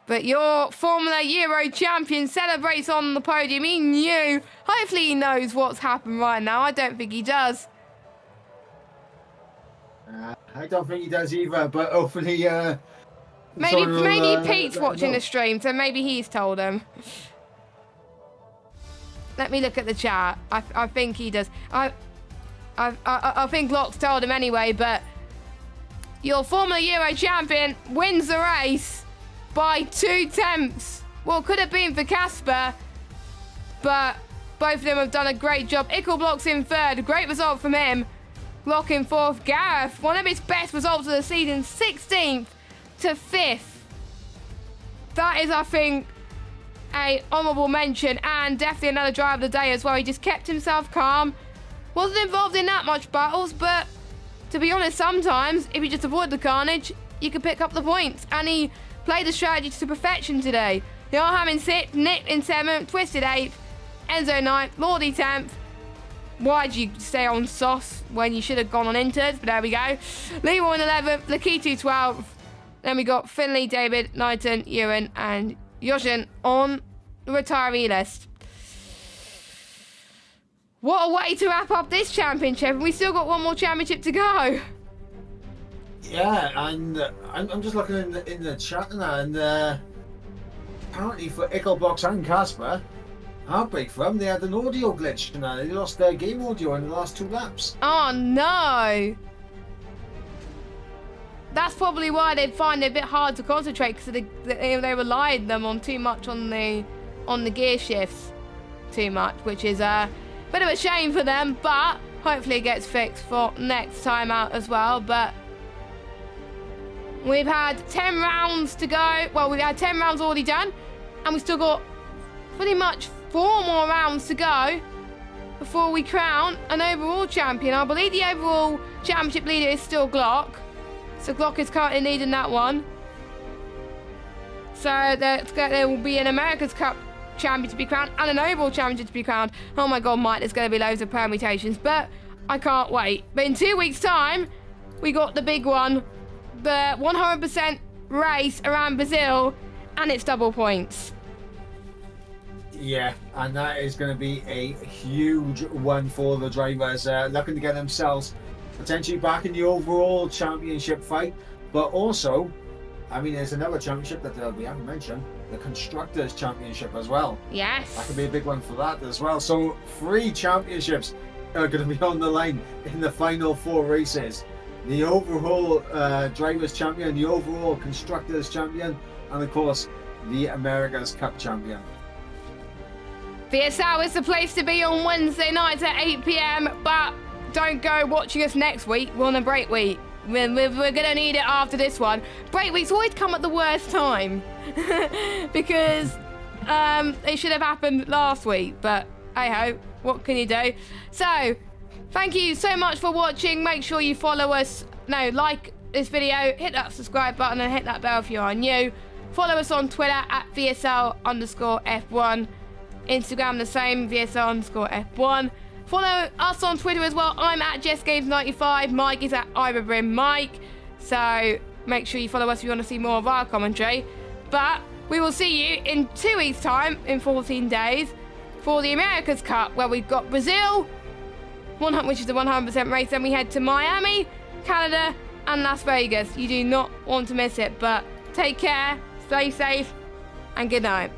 But your Formula Euro champion celebrates on the podium. He knew. Hopefully he knows what's happened right now. I don't think he does. I don't think he does either, but hopefully... maybe Pete's watching the stream, so maybe he's told him. Let me look at the chat. I think he does. I think Locke's told him anyway, but your Formula Euro champion wins the race by 2 tenths. Well, could have been for Casper, but both of them have done a great job. Nickelblocks in 3rd, great result from him. Glock in 4th. Gareth, one of his best results of the season, 16th to 5th. That is, I think, a honourable mention, and definitely another drive of the day as well. He just kept himself calm. Wasn't involved in that much battles, but to be honest, sometimes if you just avoid the carnage, you can pick up the points. And he played the strategy to perfection today. Johan in 6th, Nick in 7th, Twisted 8th, Enzo 9th, Lordy 10th. Why'd you stay on Sauce when you should have gone on Inters? But there we go. Leroy in 11th, Lakitu 12th. Then we got Finley, David, Knighton, Ewan, and Yoshin on the retiree list. what a way to wrap up this championship. And we still got one more championship to go. Yeah, and I'm just looking in the chat now, and apparently for Ickelbox and Casper, heartbreak for them, they had an audio glitch, and they lost their game audio in the last 2 laps. Oh no! That's probably why they find it a bit hard to concentrate, because they relied them on too much on the gear shifts too much, which is a bit of a shame for them, but hopefully it gets fixed for next time out as well. But we've had 10 rounds to go. Well, we've had 10 rounds already done, and we've still got pretty much 4 more rounds to go before we crown an overall champion. I believe the overall championship leader is still Glock. So Glock is currently leading that one. So there will be an America's Cup champion to be crowned and an overall champion to be crowned. Oh my God, Mike, there's going to be loads of permutations, but I can't wait. But in 2 weeks' time, we got the big one, the 100% race around Brazil, and it's double points. Yeah, and that is going to be a huge one for the drivers, looking to get themselves potentially back in the overall championship fight. But also, I mean, there's another championship that we haven't mentioned, the Constructors' Championship as well. Yes. That could be a big one for that as well. So 3 championships are going to be on the line in the final 4 races. The overall Drivers' Champion, the overall Constructors' Champion, and of course, the America's Cup Champion. VSL is the place to be on Wednesday nights at 8 p.m, but don't go watching us next week. We're on a break week. We're going to need it after this one. Break weeks always come at the worst time because it should have happened last week, but hey-ho, what can you do? So, thank you so much for watching. Make sure you follow us. No, like this video, hit that subscribe button and hit that bell if you are new. Follow us on Twitter at VSL_F1. Instagram the same, VSL_F1. Follow us on Twitter as well. I'm at JessGames95. Mike is at IvaBrimMike. So make sure you follow us if you want to see more of our commentary. But we will see you in 2 weeks' time, in 14 days, for the America's Cup, where we've got Brazil, which is the 100% race. Then we head to Miami, Canada, and Las Vegas. You do not want to miss it. But take care, stay safe, and good night.